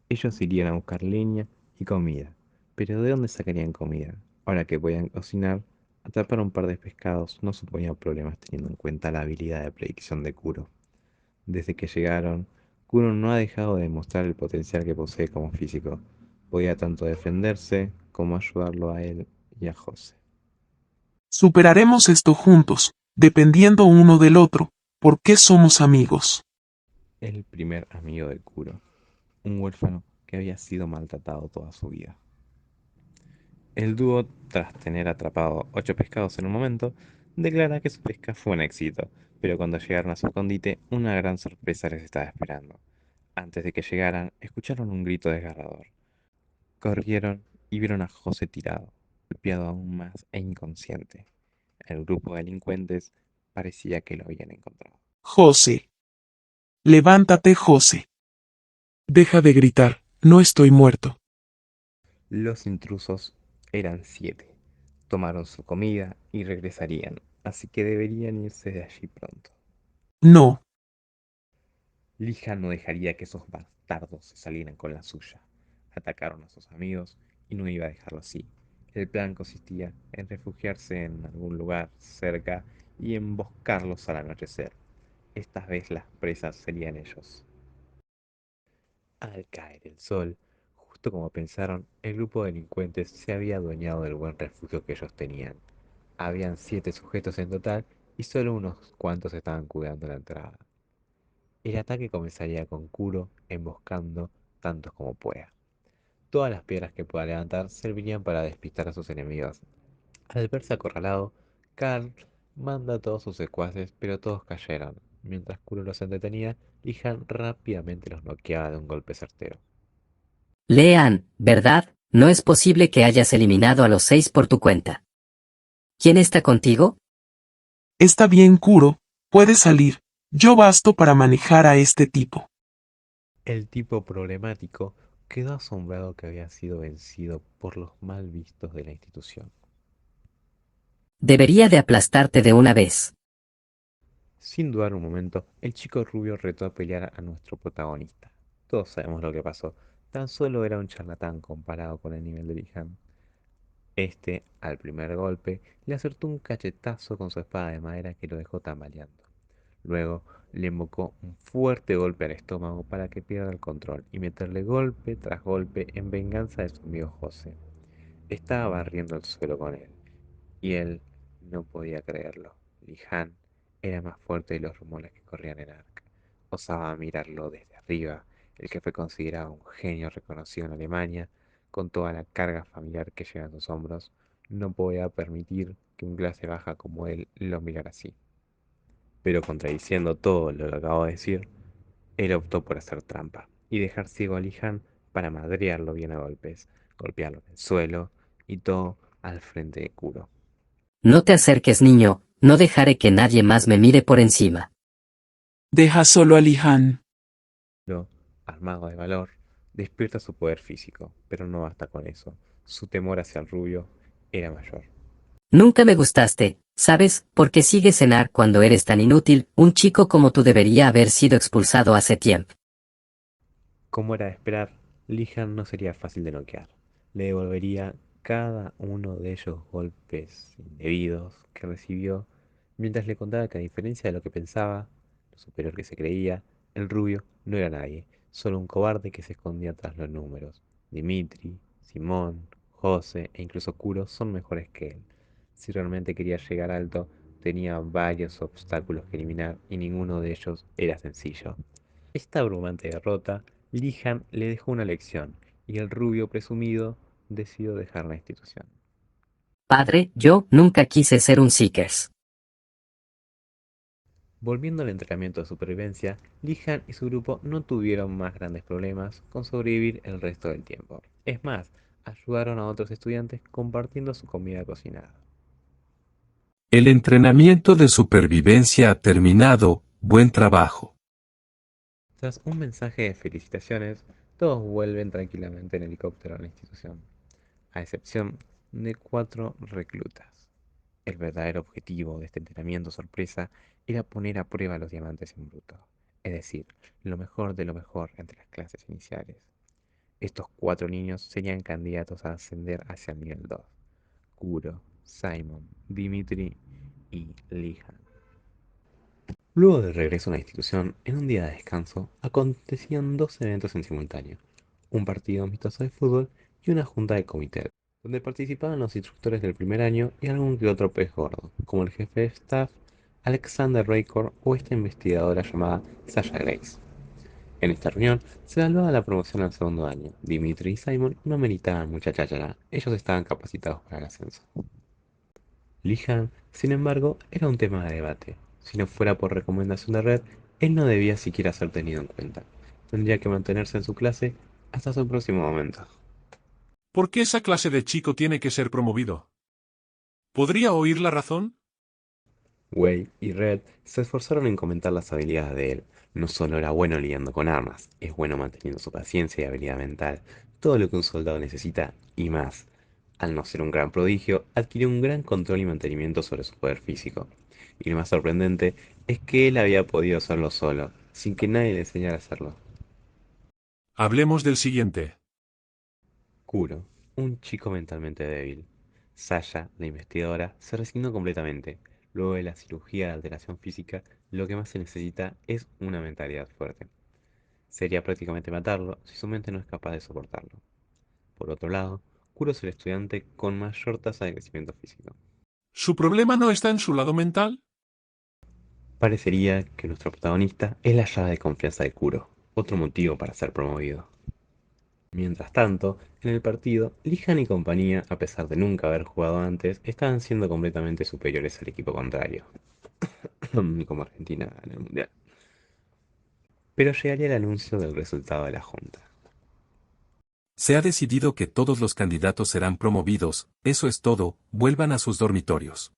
Ellos irían a buscar leña y comida. Pero ¿de dónde sacarían comida? Ahora que podían cocinar, atrapar un par de pescados no suponía problemas teniendo en cuenta la habilidad de predicción de Kuro. Desde que llegaron, Kuro no ha dejado de demostrar el potencial que posee como físico. Podía tanto defenderse como ayudarlo a él y a José. Superaremos esto juntos, dependiendo uno del otro, porque somos amigos. El primer amigo de Kuro, un huérfano que había sido maltratado toda su vida. El dúo, tras tener atrapado 8 pescados en un momento, declara que su pesca fue un éxito, pero cuando llegaron a su escondite, una gran sorpresa les estaba esperando. Antes de que llegaran, escucharon un grito desgarrador. Corrieron y vieron a José tirado, golpeado aún más e inconsciente. El grupo de delincuentes parecía que lo habían encontrado. José. Levántate, José. Deja de gritar, no estoy muerto. Los intrusos eran 7. Tomaron su comida y regresarían, así que deberían irse de allí pronto. No, Lija no dejaría que esos bastardos se salieran con la suya. Atacaron a sus amigos y no iba a dejarlo así. El plan consistía en refugiarse en algún lugar cerca y emboscarlos al anochecer. Esta vez las presas serían ellos. Al caer el sol, justo como pensaron, el grupo de delincuentes se había adueñado del buen refugio que ellos tenían. Habían 7 sujetos en total y solo unos cuantos estaban cuidando la entrada. El ataque comenzaría con Kuro emboscando tantos como pueda. Todas las piedras que pueda levantar servirían para despistar a sus enemigos. Al verse acorralado, Karl manda a todos sus secuaces, pero todos cayeron. Mientras Kuro los entretenía, Lihan rápidamente los noqueaba de un golpe certero. Lean, ¿verdad? No es posible que hayas eliminado a los 6 por tu cuenta. ¿Quién está contigo? está bien, Kuro, puedes salir. Yo basto para manejar a este tipo. El tipo problemático quedó asombrado que había sido vencido por los mal vistos de la institución. Debería de aplastarte de una vez. Sin dudar un momento, el chico rubio retó a pelear a nuestro protagonista. Todos sabemos lo que pasó. Tan solo era un charlatán comparado con el nivel de Lihan. Este, al primer golpe, le acertó un cachetazo con su espada de madera que lo dejó tambaleando. Luego le invocó un fuerte golpe al estómago para que pierda el control y meterle golpe tras golpe en venganza de su amigo José. Estaba barriendo el suelo con él, y él no podía creerlo. Lihan era más fuerte de los rumores que corrían en Ark. Osaba mirarlo desde arriba, el que fue considerado un genio reconocido en Alemania, con toda la carga familiar que lleva en sus hombros, no podía permitir que un clase baja como él lo mirara así. Pero contradiciendo todo lo que acabo de decir, él optó por hacer trampa y dejar ciego a Lihan para madrearlo bien a golpes, golpearlo en el suelo y todo al frente de Kuro. No te acerques, niño, no dejaré que nadie más me mire por encima. Deja solo a Lihan. Kuro, armado de valor, despierta su poder físico, pero no basta con eso. Su temor hacia el rubio era mayor. Nunca me gustaste, ¿sabes? Porque sigues en Ark cuando eres tan inútil, un chico como tú debería haber sido expulsado hace tiempo. Como era de esperar, Lihan no sería fácil de noquear. Le devolvería cada uno de ellos golpes indebidos que recibió, mientras le contaba que a diferencia de lo que pensaba, lo superior que se creía, el rubio no era nadie, solo un cobarde que se escondía tras los números. Dimitri, Simón, José e incluso Kuro son mejores que él. Si realmente quería llegar alto, tenía varios obstáculos que eliminar y ninguno de ellos era sencillo. Esta abrumante derrota, Lihan le dejó una lección y el rubio presumido decidió dejar la institución. Padre, yo nunca quise ser un Seekers. Volviendo al entrenamiento de supervivencia, Lihan y su grupo no tuvieron más grandes problemas con sobrevivir el resto del tiempo. Es más, ayudaron a otros estudiantes compartiendo su comida cocinada. El entrenamiento de supervivencia ha terminado, buen trabajo. Tras un mensaje de felicitaciones, todos vuelven tranquilamente en helicóptero a la institución, a excepción de 4 reclutas. El verdadero objetivo de este entrenamiento sorpresa era poner a prueba los diamantes en bruto, es decir, lo mejor de lo mejor entre las clases iniciales. Estos 4 niños serían candidatos a ascender hacia el nivel 2: Kuro, Simon, Dimitri y Lihan. Luego del regreso a la institución, en un día de descanso, acontecían 2 eventos en simultáneo: un partido amistoso de fútbol y una junta de comité, donde participaban los instructores del primer año y algún que otro pez gordo, como el jefe de staff, Alexander Raykor, o esta investigadora llamada Sasha Grace. En esta reunión se evaluaba la promoción al segundo año. Dimitri y Simon no meritaban mucha cháchara, ellos estaban capacitados para el ascenso. Lihan, sin embargo, era un tema de debate. Si no fuera por recomendación de Red, él no debía siquiera ser tenido en cuenta. Tendría que mantenerse en su clase hasta su próximo momento. ¿Por qué esa clase de chico tiene que ser promovido? ¿Podría oír la razón? Wei y Red se esforzaron en comentar las habilidades de él. No solo era bueno lidiando con armas, es bueno manteniendo su paciencia y habilidad mental, todo lo que un soldado necesita y más. Al no ser un gran prodigio, adquirió un gran control y mantenimiento sobre su poder físico. Y lo más sorprendente es que él había podido hacerlo solo, sin que nadie le enseñara a hacerlo. Hablemos del siguiente. Kuro, un chico mentalmente débil. Sasha, la investigadora, se resignó completamente. Luego de la cirugía de alteración física, lo que más se necesita es una mentalidad fuerte. Sería prácticamente matarlo si su mente no es capaz de soportarlo. Por otro lado, Kuro es el estudiante con mayor tasa de crecimiento físico. ¿Su problema no está en su lado mental? Parecería que nuestro protagonista es la llave de confianza de Kuro, otro motivo para ser promovido. Mientras tanto, en el partido, Lihan y compañía, a pesar de nunca haber jugado antes, estaban siendo completamente superiores al equipo contrario, como Argentina en el Mundial. Pero llegaría el anuncio del resultado de la junta. Se ha decidido que todos los candidatos serán promovidos, eso es todo, vuelvan a sus dormitorios.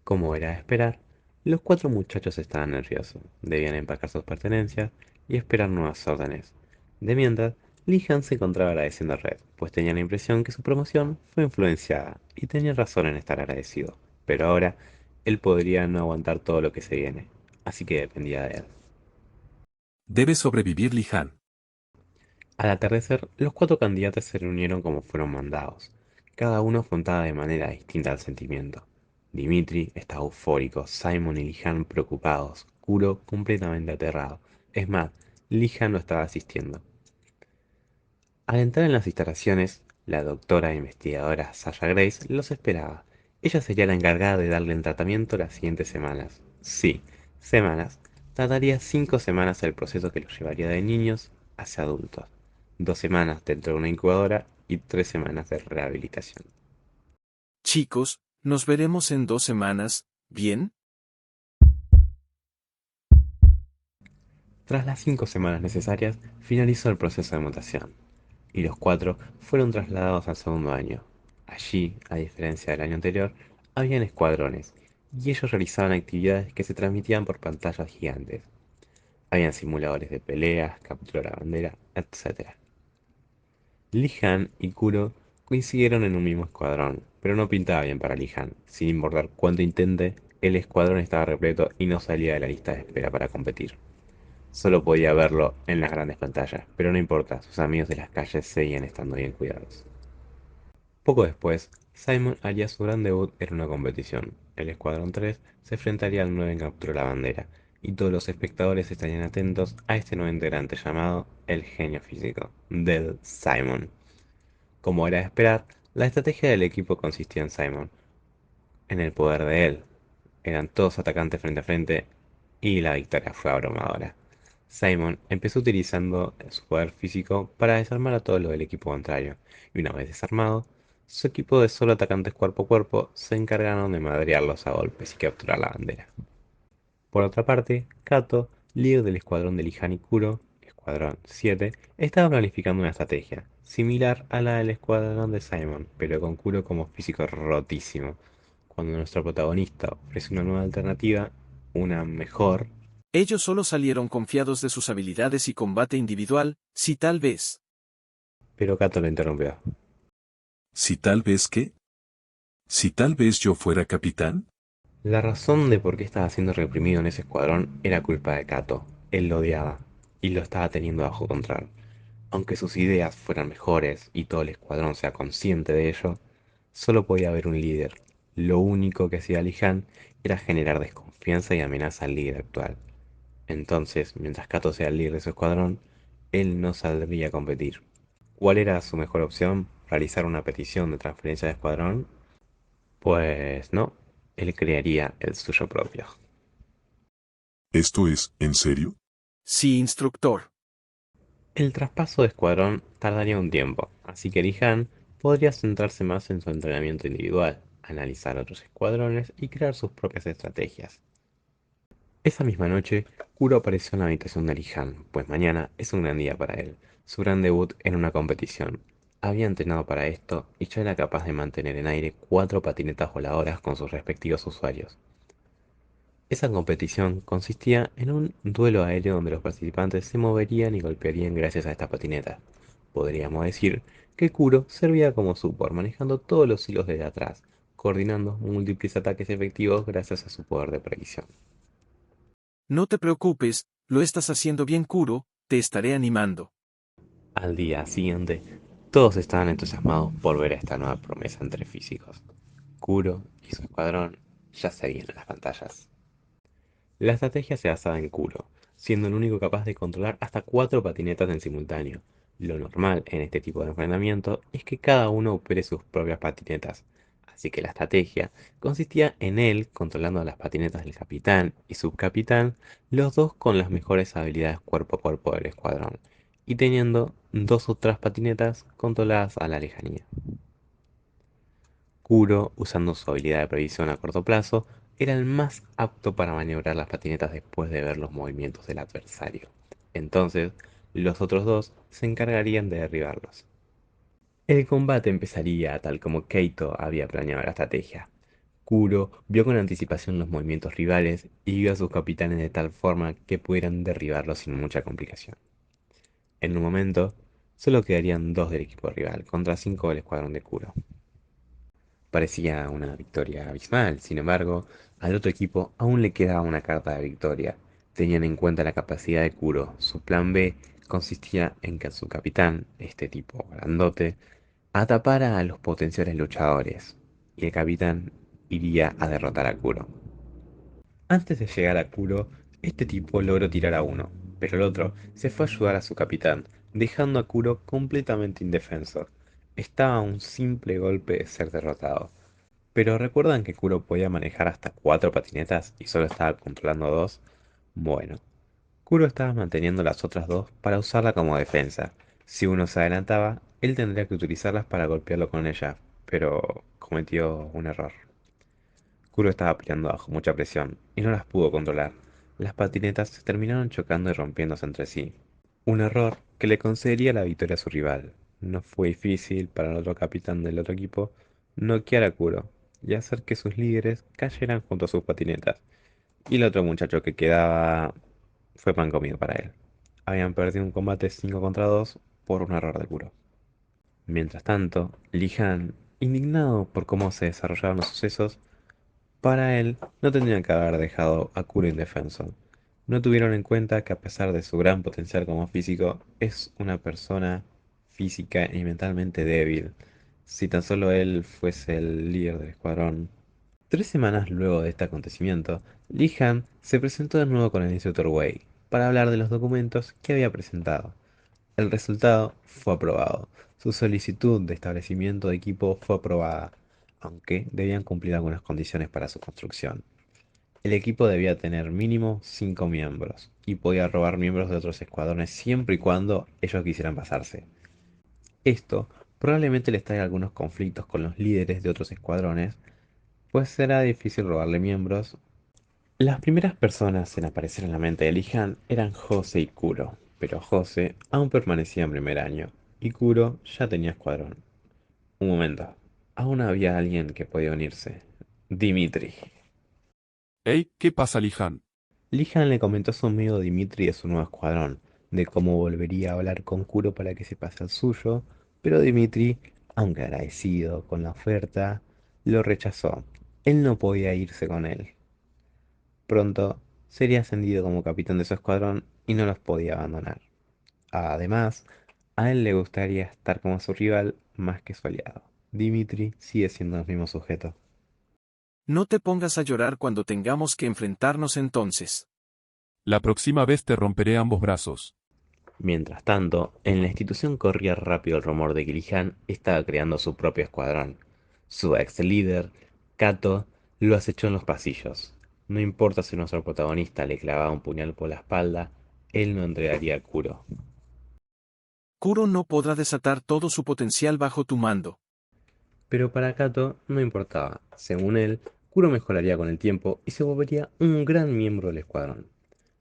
Como era de esperar, los 4 muchachos estaban nerviosos, debían empacar sus pertenencias y esperar nuevas órdenes. De mientras, Lihan se encontraba agradeciendo a Red, pues tenía la impresión que su promoción fue influenciada, y tenía razón en estar agradecido. Pero ahora, él podría no aguantar todo lo que se viene. así que dependía de él. Debe sobrevivir Li-Han. Al atardecer, los 4 candidatos se reunieron como fueron mandados. Cada uno afrontaba de manera distinta el sentimiento. Dimitri estaba eufórico, Simon y Lihan preocupados, Kuro completamente aterrado. Es más, Lihan lo estaba asistiendo. Al entrar en las instalaciones, la doctora e investigadora Sasha Grace los esperaba. Ella sería la encargada de darle el tratamiento las siguientes semanas. Sí, semanas. Tardaría 5 semanas el proceso que los llevaría de niños hacia adultos. 2 semanas dentro de una incubadora y 3 semanas de rehabilitación. Chicos, nos veremos en 2 semanas, ¿bien? Tras las 5 semanas necesarias, finalizó el proceso de mutación, y los 4 fueron trasladados al segundo año. Allí, a diferencia del año anterior, habían escuadrones, y ellos realizaban actividades que se transmitían por pantallas gigantes. Habían simuladores de peleas, captura de la bandera, etc. Li-Han y Kuro coincidieron en un mismo escuadrón, pero no pintaba bien para Li-Han. Sin importar cuánto intente, el escuadrón estaba repleto y no salía de la lista de espera para competir. Solo podía verlo en las grandes pantallas, pero no importa, sus amigos de las calles seguían estando bien cuidados. Poco después, Simon haría su gran debut en una competición. El Escuadrón 3 se enfrentaría al 9 en Captura la Bandera, y todos los espectadores estarían atentos a este nuevo integrante llamado el genio físico, Del Simon. Como era de esperar, la estrategia del equipo consistía en Simon, en el poder de él. Eran todos atacantes frente a frente, y la victoria fue abrumadora. Simon empezó utilizando su poder físico para desarmar a todos los del equipo contrario, y una vez desarmado, su equipo de solo atacantes cuerpo a cuerpo se encargaron de madrearlos a golpes y capturar la bandera. Por otra parte, Kato, líder del escuadrón de Lihan y Kuro, Escuadrón 7, estaba planificando una estrategia, similar a la del escuadrón de Simon, pero con Kuro como físico rotísimo. Cuando nuestro protagonista ofrece una nueva alternativa, una mejor, Ellos solo salieron confiados de sus habilidades y combate individual, si tal vez. pero Kato lo interrumpió. Si tal vez qué. Si tal vez yo fuera capitán. La razón de por qué estaba siendo reprimido en ese escuadrón era culpa de Kato. Él lo odiaba y lo estaba teniendo bajo control. Aunque sus ideas fueran mejores y todo el escuadrón sea consciente de ello, solo podía haber un líder. Lo único que hacía Lihan era generar desconfianza y amenaza al líder actual. Entonces, mientras Kato sea el líder de su escuadrón, él no saldría a competir. ¿Cuál era su mejor opción? ¿Realizar una petición de transferencia de escuadrón? Pues no, él crearía el suyo propio. ¿Esto es, en serio? Sí, instructor. El traspaso de escuadrón tardaría un tiempo, así que Lihan podría centrarse más en su entrenamiento individual, analizar otros escuadrones y crear sus propias estrategias. Esa misma noche, Kuro apareció en la habitación de Lihan, pues mañana es un gran día para él, su gran debut en una competición. Había entrenado para esto y ya era capaz de mantener en aire 4 patinetas voladoras con sus respectivos usuarios. Esa competición consistía en un duelo aéreo donde los participantes se moverían y golpearían gracias a esta patineta. Podríamos decir que Kuro servía como support, manejando todos los hilos desde atrás, coordinando múltiples ataques efectivos gracias a su poder de previsión. No te preocupes, lo estás haciendo bien, Kuro, te estaré animando. Al día siguiente, todos estaban entusiasmados por ver a esta nueva promesa entre físicos. Kuro y su escuadrón ya se veían en las pantallas. La estrategia se basaba en Kuro, siendo el único capaz de controlar hasta 4 patinetas en simultáneo. Lo normal en este tipo de enfrentamiento es que cada uno opere sus propias patinetas, así que la estrategia consistía en él controlando las patinetas del capitán y subcapitán, los dos con las mejores habilidades cuerpo a cuerpo del escuadrón, y teniendo 2 otras patinetas controladas a la lejanía. Kuro, usando su habilidad de previsión a corto plazo, era el más apto para maniobrar las patinetas después de ver los movimientos del adversario. Entonces, los otros dos se encargarían de derribarlos. El combate empezaría tal como Keito había planeado la estrategia. Kuro vio con anticipación los movimientos rivales y guió a sus capitanes de tal forma que pudieran derribarlos sin mucha complicación. En un momento, solo quedarían 2 del equipo rival contra 5 del escuadrón de Kuro. Parecía una victoria abismal, sin embargo, al otro equipo aún le quedaba una carta de victoria. Tenían en cuenta la capacidad de Kuro. Su plan B consistía en que su capitán, este tipo grandote, atapara a los potenciales luchadores, y el capitán iría a derrotar a Kuro. Antes de llegar a Kuro, este tipo logró tirar a uno, pero el otro se fue a ayudar a su capitán, dejando a Kuro completamente indefenso. Estaba a un simple golpe de ser derrotado. Pero ¿recuerdan que Kuro podía manejar hasta 4 patinetas y solo estaba controlando dos? Bueno, Kuro estaba manteniendo las otras dos para usarla como defensa. Si uno se adelantaba, él tendría que utilizarlas para golpearlo con ella, pero cometió un error. Kuro estaba peleando bajo mucha presión y no las pudo controlar. Las patinetas se terminaron chocando y rompiéndose entre sí. Un error que le concedería la victoria a su rival. No fue difícil para el otro capitán del otro equipo noquear a Kuro y hacer que sus líderes cayeran junto a sus patinetas. Y el otro muchacho que quedaba fue pan comido para él. Habían perdido un combate 5 contra 2 por un error de Kuro. Mientras tanto, Li Han, indignado por cómo se desarrollaron los sucesos, para él, no tendrían que haber dejado a Kuro indefenso. No tuvieron en cuenta que a pesar de su gran potencial como físico, es una persona física y mentalmente débil. Si tan solo él fuese el líder del escuadrón. 3 semanas luego de este acontecimiento, Li Han se presentó de nuevo con el instructor Wei para hablar de los documentos que había presentado. El resultado fue aprobado. Su solicitud de establecimiento de equipo fue aprobada, aunque debían cumplir algunas condiciones para su construcción. El equipo debía tener mínimo 5 miembros y podía robar miembros de otros escuadrones siempre y cuando ellos quisieran pasarse. Esto probablemente les traiga algunos conflictos con los líderes de otros escuadrones, pues será difícil robarle miembros. Las primeras personas en aparecer en la mente de Lihan eran Jose y Kuro, pero Jose aún permanecía en primer año y Kuro ya tenía escuadrón. Un momento, aún había alguien que podía unirse. Dimitri. Hey, ¿qué pasa, Lihan? Lihan le comentó a su amigo Dimitri de su nuevo escuadrón, de cómo volvería a hablar con Kuro para que se pase al suyo, pero Dimitri, aunque agradecido con la oferta, lo rechazó. Él no podía irse con él. Pronto sería ascendido como capitán de su escuadrón y no los podía abandonar. Además, a él le gustaría estar como su rival más que su aliado. Dimitri sigue siendo el mismo sujeto. No te pongas a llorar cuando tengamos que enfrentarnos entonces. La próxima vez te romperé ambos brazos. Mientras tanto, en la institución corría rápido el rumor de que Lihan estaba creando su propio escuadrón. Su ex líder, Kato, lo acechó en los pasillos. No importa si nuestro protagonista le clavaba un puñal por la espalda, él no entregaría a Kuro. Kuro no podrá desatar todo su potencial bajo tu mando. Pero para Kato no importaba. Según él, Kuro mejoraría con el tiempo y se volvería un gran miembro del escuadrón.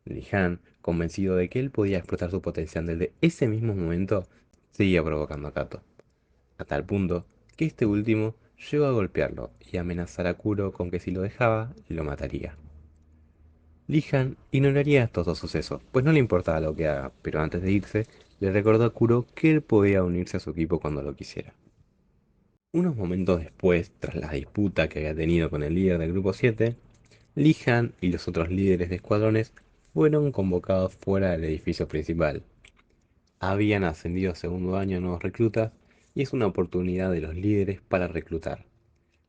Lihan, convencido de que él podía explotar su potencial desde ese mismo momento, seguía provocando a Kato, a tal punto que este último llegó a golpearlo y amenazar a Kuro con que si lo dejaba, lo mataría. Lihan ignoraría estos dos sucesos, pues no le importaba lo que haga, pero antes de irse, le recordó a Kuro que él podía unirse a su equipo cuando lo quisiera. Unos momentos después, tras la disputa que había tenido con el líder del grupo 7, Lihan y los otros líderes de escuadrones fueron convocados fuera del edificio principal. Habían ascendido a segundo año nuevos reclutas y es una oportunidad de los líderes para reclutar.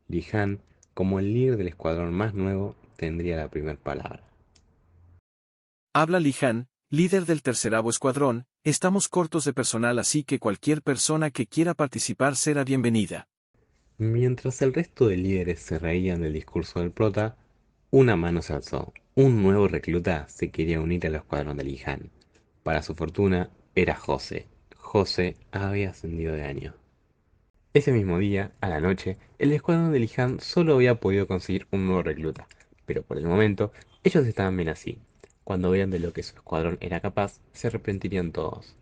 Lihan, como el líder del escuadrón más nuevo, tendría la primera palabra. Habla Lihan, líder del terceravo escuadrón, estamos cortos de personal así que cualquier persona que quiera participar será bienvenida. Mientras el resto de líderes se reían del discurso del prota, una mano se alzó. Un nuevo recluta se quería unir al escuadrón de Lihan. Para su fortuna, era Jose. Jose había ascendido de año. Ese mismo día, a la noche, el escuadrón de Lihan solo había podido conseguir un nuevo recluta, pero por el momento ellos estaban bien así. Cuando vean de lo que su escuadrón era capaz, se arrepentirían todos.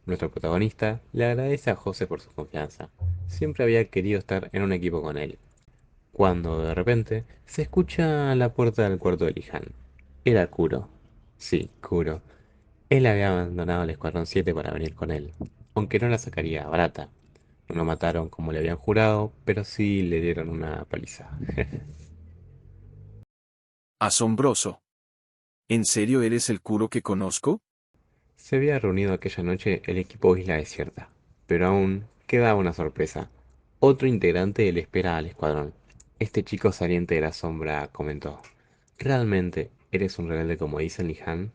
Nuestro protagonista le agradece a Jose por su confianza. Siempre había querido estar en un equipo con él. Cuando de repente se escucha a la puerta del cuarto de Lihan. Era Kuro. Sí, Kuro. Él había abandonado el Escuadrón 7 para venir con él, aunque no la sacaría barata. No lo mataron como le habían jurado, pero sí le dieron una paliza. Asombroso. ¿En serio eres el Kuro que conozco? Se había reunido aquella noche el equipo Isla Desierta, pero aún quedaba una sorpresa. Otro integrante le espera al escuadrón. Este chico saliente de la sombra comentó: ¿Realmente eres un rebelde como dicen Lihan?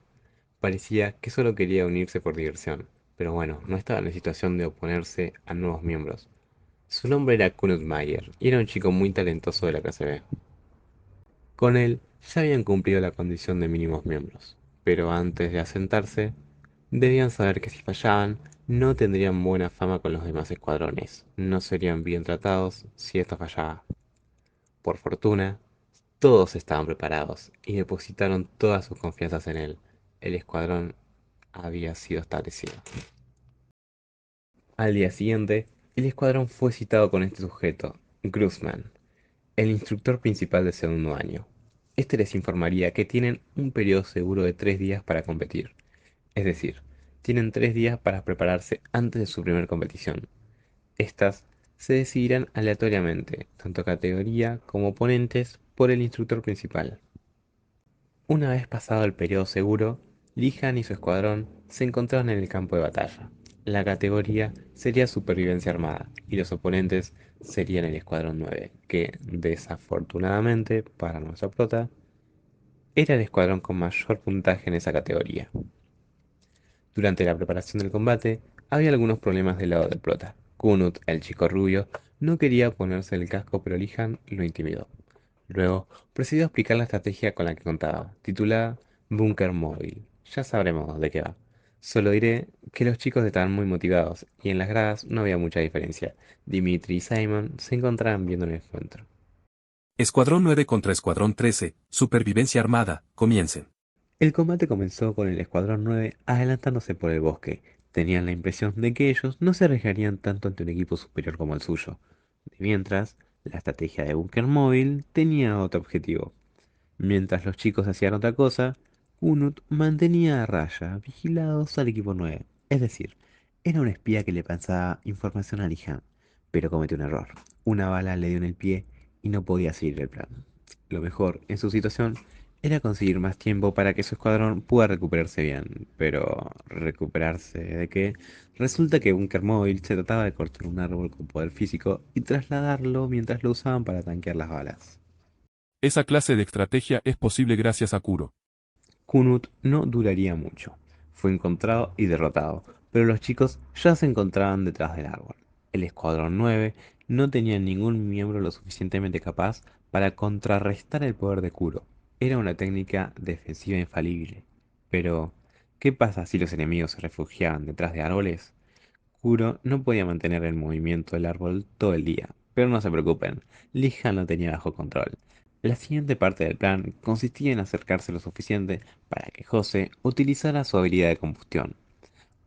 Parecía que solo quería unirse por diversión, pero bueno, no estaba en la situación de oponerse a nuevos miembros. Su nombre era Knut Mayer y era un chico muy talentoso de la clase B. Con él ya habían cumplido la condición de mínimos miembros, pero antes de asentarse, debían saber que si fallaban, no tendrían buena fama con los demás escuadrones, no serían bien tratados si esto fallaba. Por fortuna, todos estaban preparados y depositaron todas sus confianzas en él. El escuadrón había sido establecido. Al día siguiente, el escuadrón fue citado con este sujeto, Grossman, el instructor principal del segundo año. Este les informaría que tienen un periodo seguro de 3 días para competir. Es decir, tienen 3 días para prepararse antes de su primera competición. Estas se decidirán aleatoriamente, tanto categoría como oponentes, por el instructor principal. Una vez pasado el periodo seguro, Lihan y su escuadrón se encontraron en el campo de batalla. La categoría sería supervivencia armada y los oponentes serían el escuadrón 9, que, desafortunadamente para nuestra prota, era el escuadrón con mayor puntaje en esa categoría. Durante la preparación del combate, había algunos problemas del lado del prota. Kunut, el chico rubio, no quería ponerse el casco, pero Lihan lo intimidó. Luego, procedió a explicar la estrategia con la que contaba, titulada Búnker Móvil. Ya sabremos de qué va. Solo diré que los chicos estaban muy motivados y en las gradas no había mucha diferencia. Dimitri y Simon se encontraban viendo el encuentro. Escuadrón 9 contra Escuadrón 13, Supervivencia Armada, comiencen. El combate comenzó con el Escuadrón 9 adelantándose por el bosque. Tenían la impresión de que ellos no se arriesgarían tanto ante un equipo superior como el suyo. De mientras, la estrategia de Búnker Móvil tenía otro objetivo. Mientras los chicos hacían otra cosa, Kunut mantenía a raya, vigilados al equipo 9. Es decir, era un espía que le pasaba información a Lihan, pero cometió un error. Una bala le dio en el pie y no podía seguir el plan. Lo mejor en su situación era conseguir más tiempo para que su escuadrón pueda recuperarse bien. Pero, ¿recuperarse de qué? Resulta que Bunker Móvil se trataba de cortar un árbol con poder físico y trasladarlo mientras lo usaban para tanquear las balas. Esa clase de estrategia es posible gracias a Kuro. Kunut no duraría mucho. Fue encontrado y derrotado, pero los chicos ya se encontraban detrás del árbol. El Escuadrón 9 no tenía ningún miembro lo suficientemente capaz para contrarrestar el poder de Kuro. Era una técnica defensiva infalible. Pero, ¿qué pasa si los enemigos se refugiaban detrás de árboles? Kuro no podía mantener el movimiento del árbol todo el día, pero no se preocupen, Lija lo tenía bajo control. La siguiente parte del plan consistía en acercarse lo suficiente para que José utilizara su habilidad de combustión.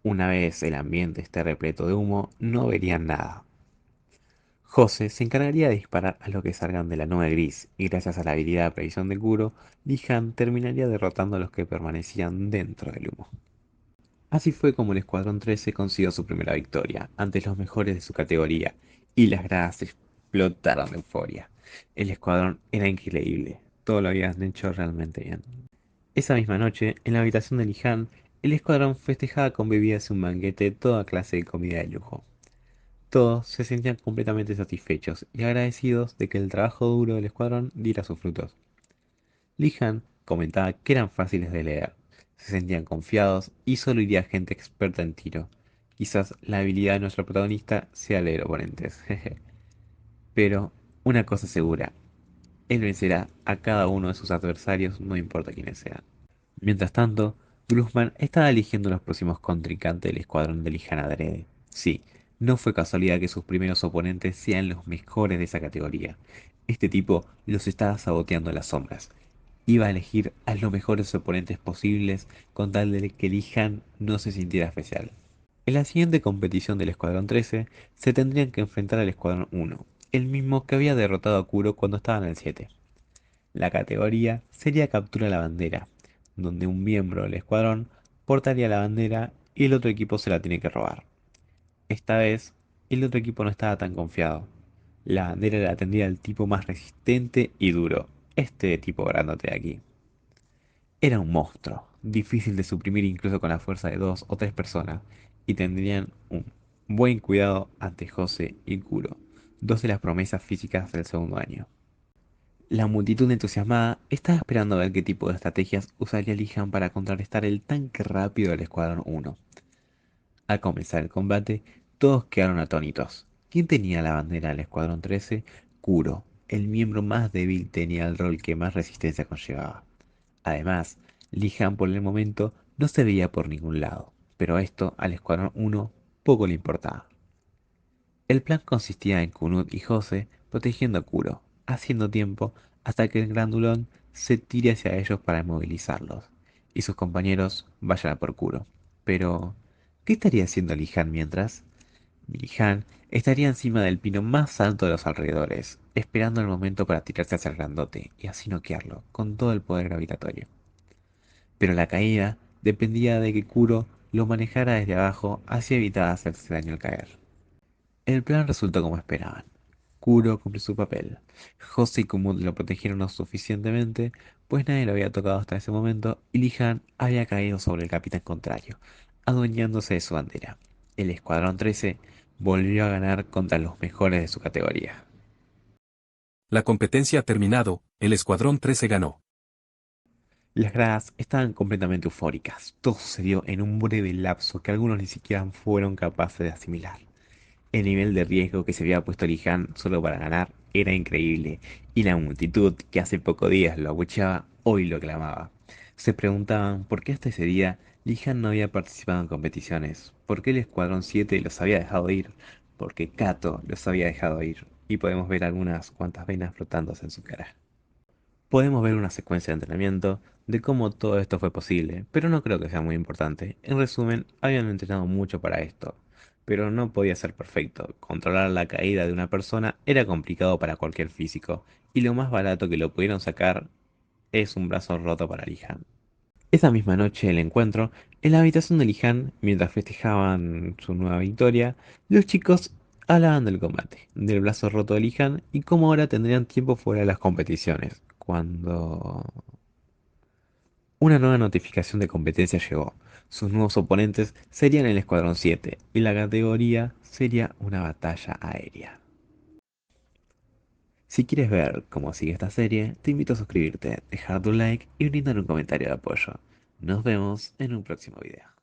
Una vez el ambiente esté repleto de humo, no verían nada. José se encargaría de disparar a los que salgan de la nube gris, y gracias a la habilidad de previsión de Kuro, Lihan terminaría derrotando a los que permanecían dentro del humo. Así fue como el Escuadrón 13 consiguió su primera victoria ante los mejores de su categoría y las gradas explotaron de euforia. El escuadrón era increíble, todo lo habían hecho realmente bien. Esa misma noche, en la habitación de Lihan, el escuadrón festejaba con bebidas y un banquete toda clase de comida de lujo. Todos se sentían completamente satisfechos y agradecidos de que el trabajo duro del escuadrón diera sus frutos. Lihan comentaba que eran fáciles de leer, se sentían confiados y solo iría gente experta en tiro. Quizás la habilidad de nuestro protagonista sea leer oponentes, jeje. Pero una cosa es segura, él vencerá a cada uno de sus adversarios, no importa quiénes sean. Mientras tanto, Glusman estaba eligiendo los próximos contrincantes del escuadrón de Lihan adrede. Sí, no fue casualidad que sus primeros oponentes sean los mejores de esa categoría. Este tipo los estaba saboteando en las sombras. Iba a elegir a los mejores oponentes posibles con tal de que Lihan no se sintiera especial. En la siguiente competición del Escuadrón 13 se tendrían que enfrentar al Escuadrón 1, el mismo que había derrotado a Kuro cuando estaba en el 7. La categoría sería captura a la bandera, donde un miembro del escuadrón portaría la bandera y el otro equipo se la tiene que robar. Esta vez, el otro equipo no estaba tan confiado. La bandera la tendría el tipo más resistente y duro, este tipo grandote de aquí. Era un monstruo, difícil de suprimir incluso con la fuerza de 2 o 3 personas, y tendrían un buen cuidado ante José y Kuro, dos de las promesas físicas del segundo año. La multitud entusiasmada estaba esperando a ver qué tipo de estrategias usaría Lihan para contrarrestar el tanque rápido del Escuadrón 1. Al comenzar el combate, todos quedaron atónitos. ¿Quién tenía la bandera del Escuadrón 13? Kuro. El miembro más débil tenía el rol que más resistencia conllevaba. Además, Lihan por el momento no se veía por ningún lado, pero esto al Escuadrón 1 poco le importaba. El plan consistía en Kunut y Jose protegiendo a Kuro, haciendo tiempo hasta que el grandulón se tire hacia ellos para inmovilizarlos, y sus compañeros vayan a por Kuro. Pero, ¿qué estaría haciendo Lihan mientras? Lihan estaría encima del pino más alto de los alrededores, esperando el momento para tirarse hacia el grandote y así noquearlo, con todo el poder gravitatorio. Pero la caída dependía de que Kuro lo manejara desde abajo, así evitaba hacerse daño al caer. El plan resultó como esperaban. Kuro cumplió su papel. Jose y Kumut lo protegieron lo suficientemente, pues nadie lo había tocado hasta ese momento, y Lihan había caído sobre el capitán contrario, adueñándose de su bandera. El Escuadrón 13 volvió a ganar contra los mejores de su categoría. La competencia ha terminado, el Escuadrón 13 ganó. Las gradas estaban completamente eufóricas. Todo sucedió en un breve lapso que algunos ni siquiera fueron capaces de asimilar. El nivel de riesgo que se había puesto Lihan solo para ganar era increíble, y la multitud que hace pocos días lo abucheaba, hoy lo clamaba. Se preguntaban por qué hasta ese día Lihan no había participado en competiciones, por qué el Escuadrón 7 los había dejado ir, por qué Kato los había dejado ir, y podemos ver algunas cuantas venas flotándose en su cara. Podemos ver una secuencia de entrenamiento de cómo todo esto fue posible, pero no creo que sea muy importante. En resumen, habían entrenado mucho para esto, pero no podía ser perfecto. Controlar la caída de una persona era complicado para cualquier físico, y lo más barato que lo pudieron sacar es un brazo roto para Lihan. Esa misma noche del encuentro, en la habitación de Lihan, mientras festejaban su nueva victoria, los chicos hablaban del combate, del brazo roto de Lihan y cómo ahora tendrían tiempo fuera de las competiciones, cuando una nueva notificación de competencia llegó. Sus nuevos oponentes serían el Escuadrón 7 y la categoría sería una batalla aérea. Si quieres ver cómo sigue esta serie, te invito a suscribirte, dejar tu like y brindar un comentario de apoyo. Nos vemos en un próximo video.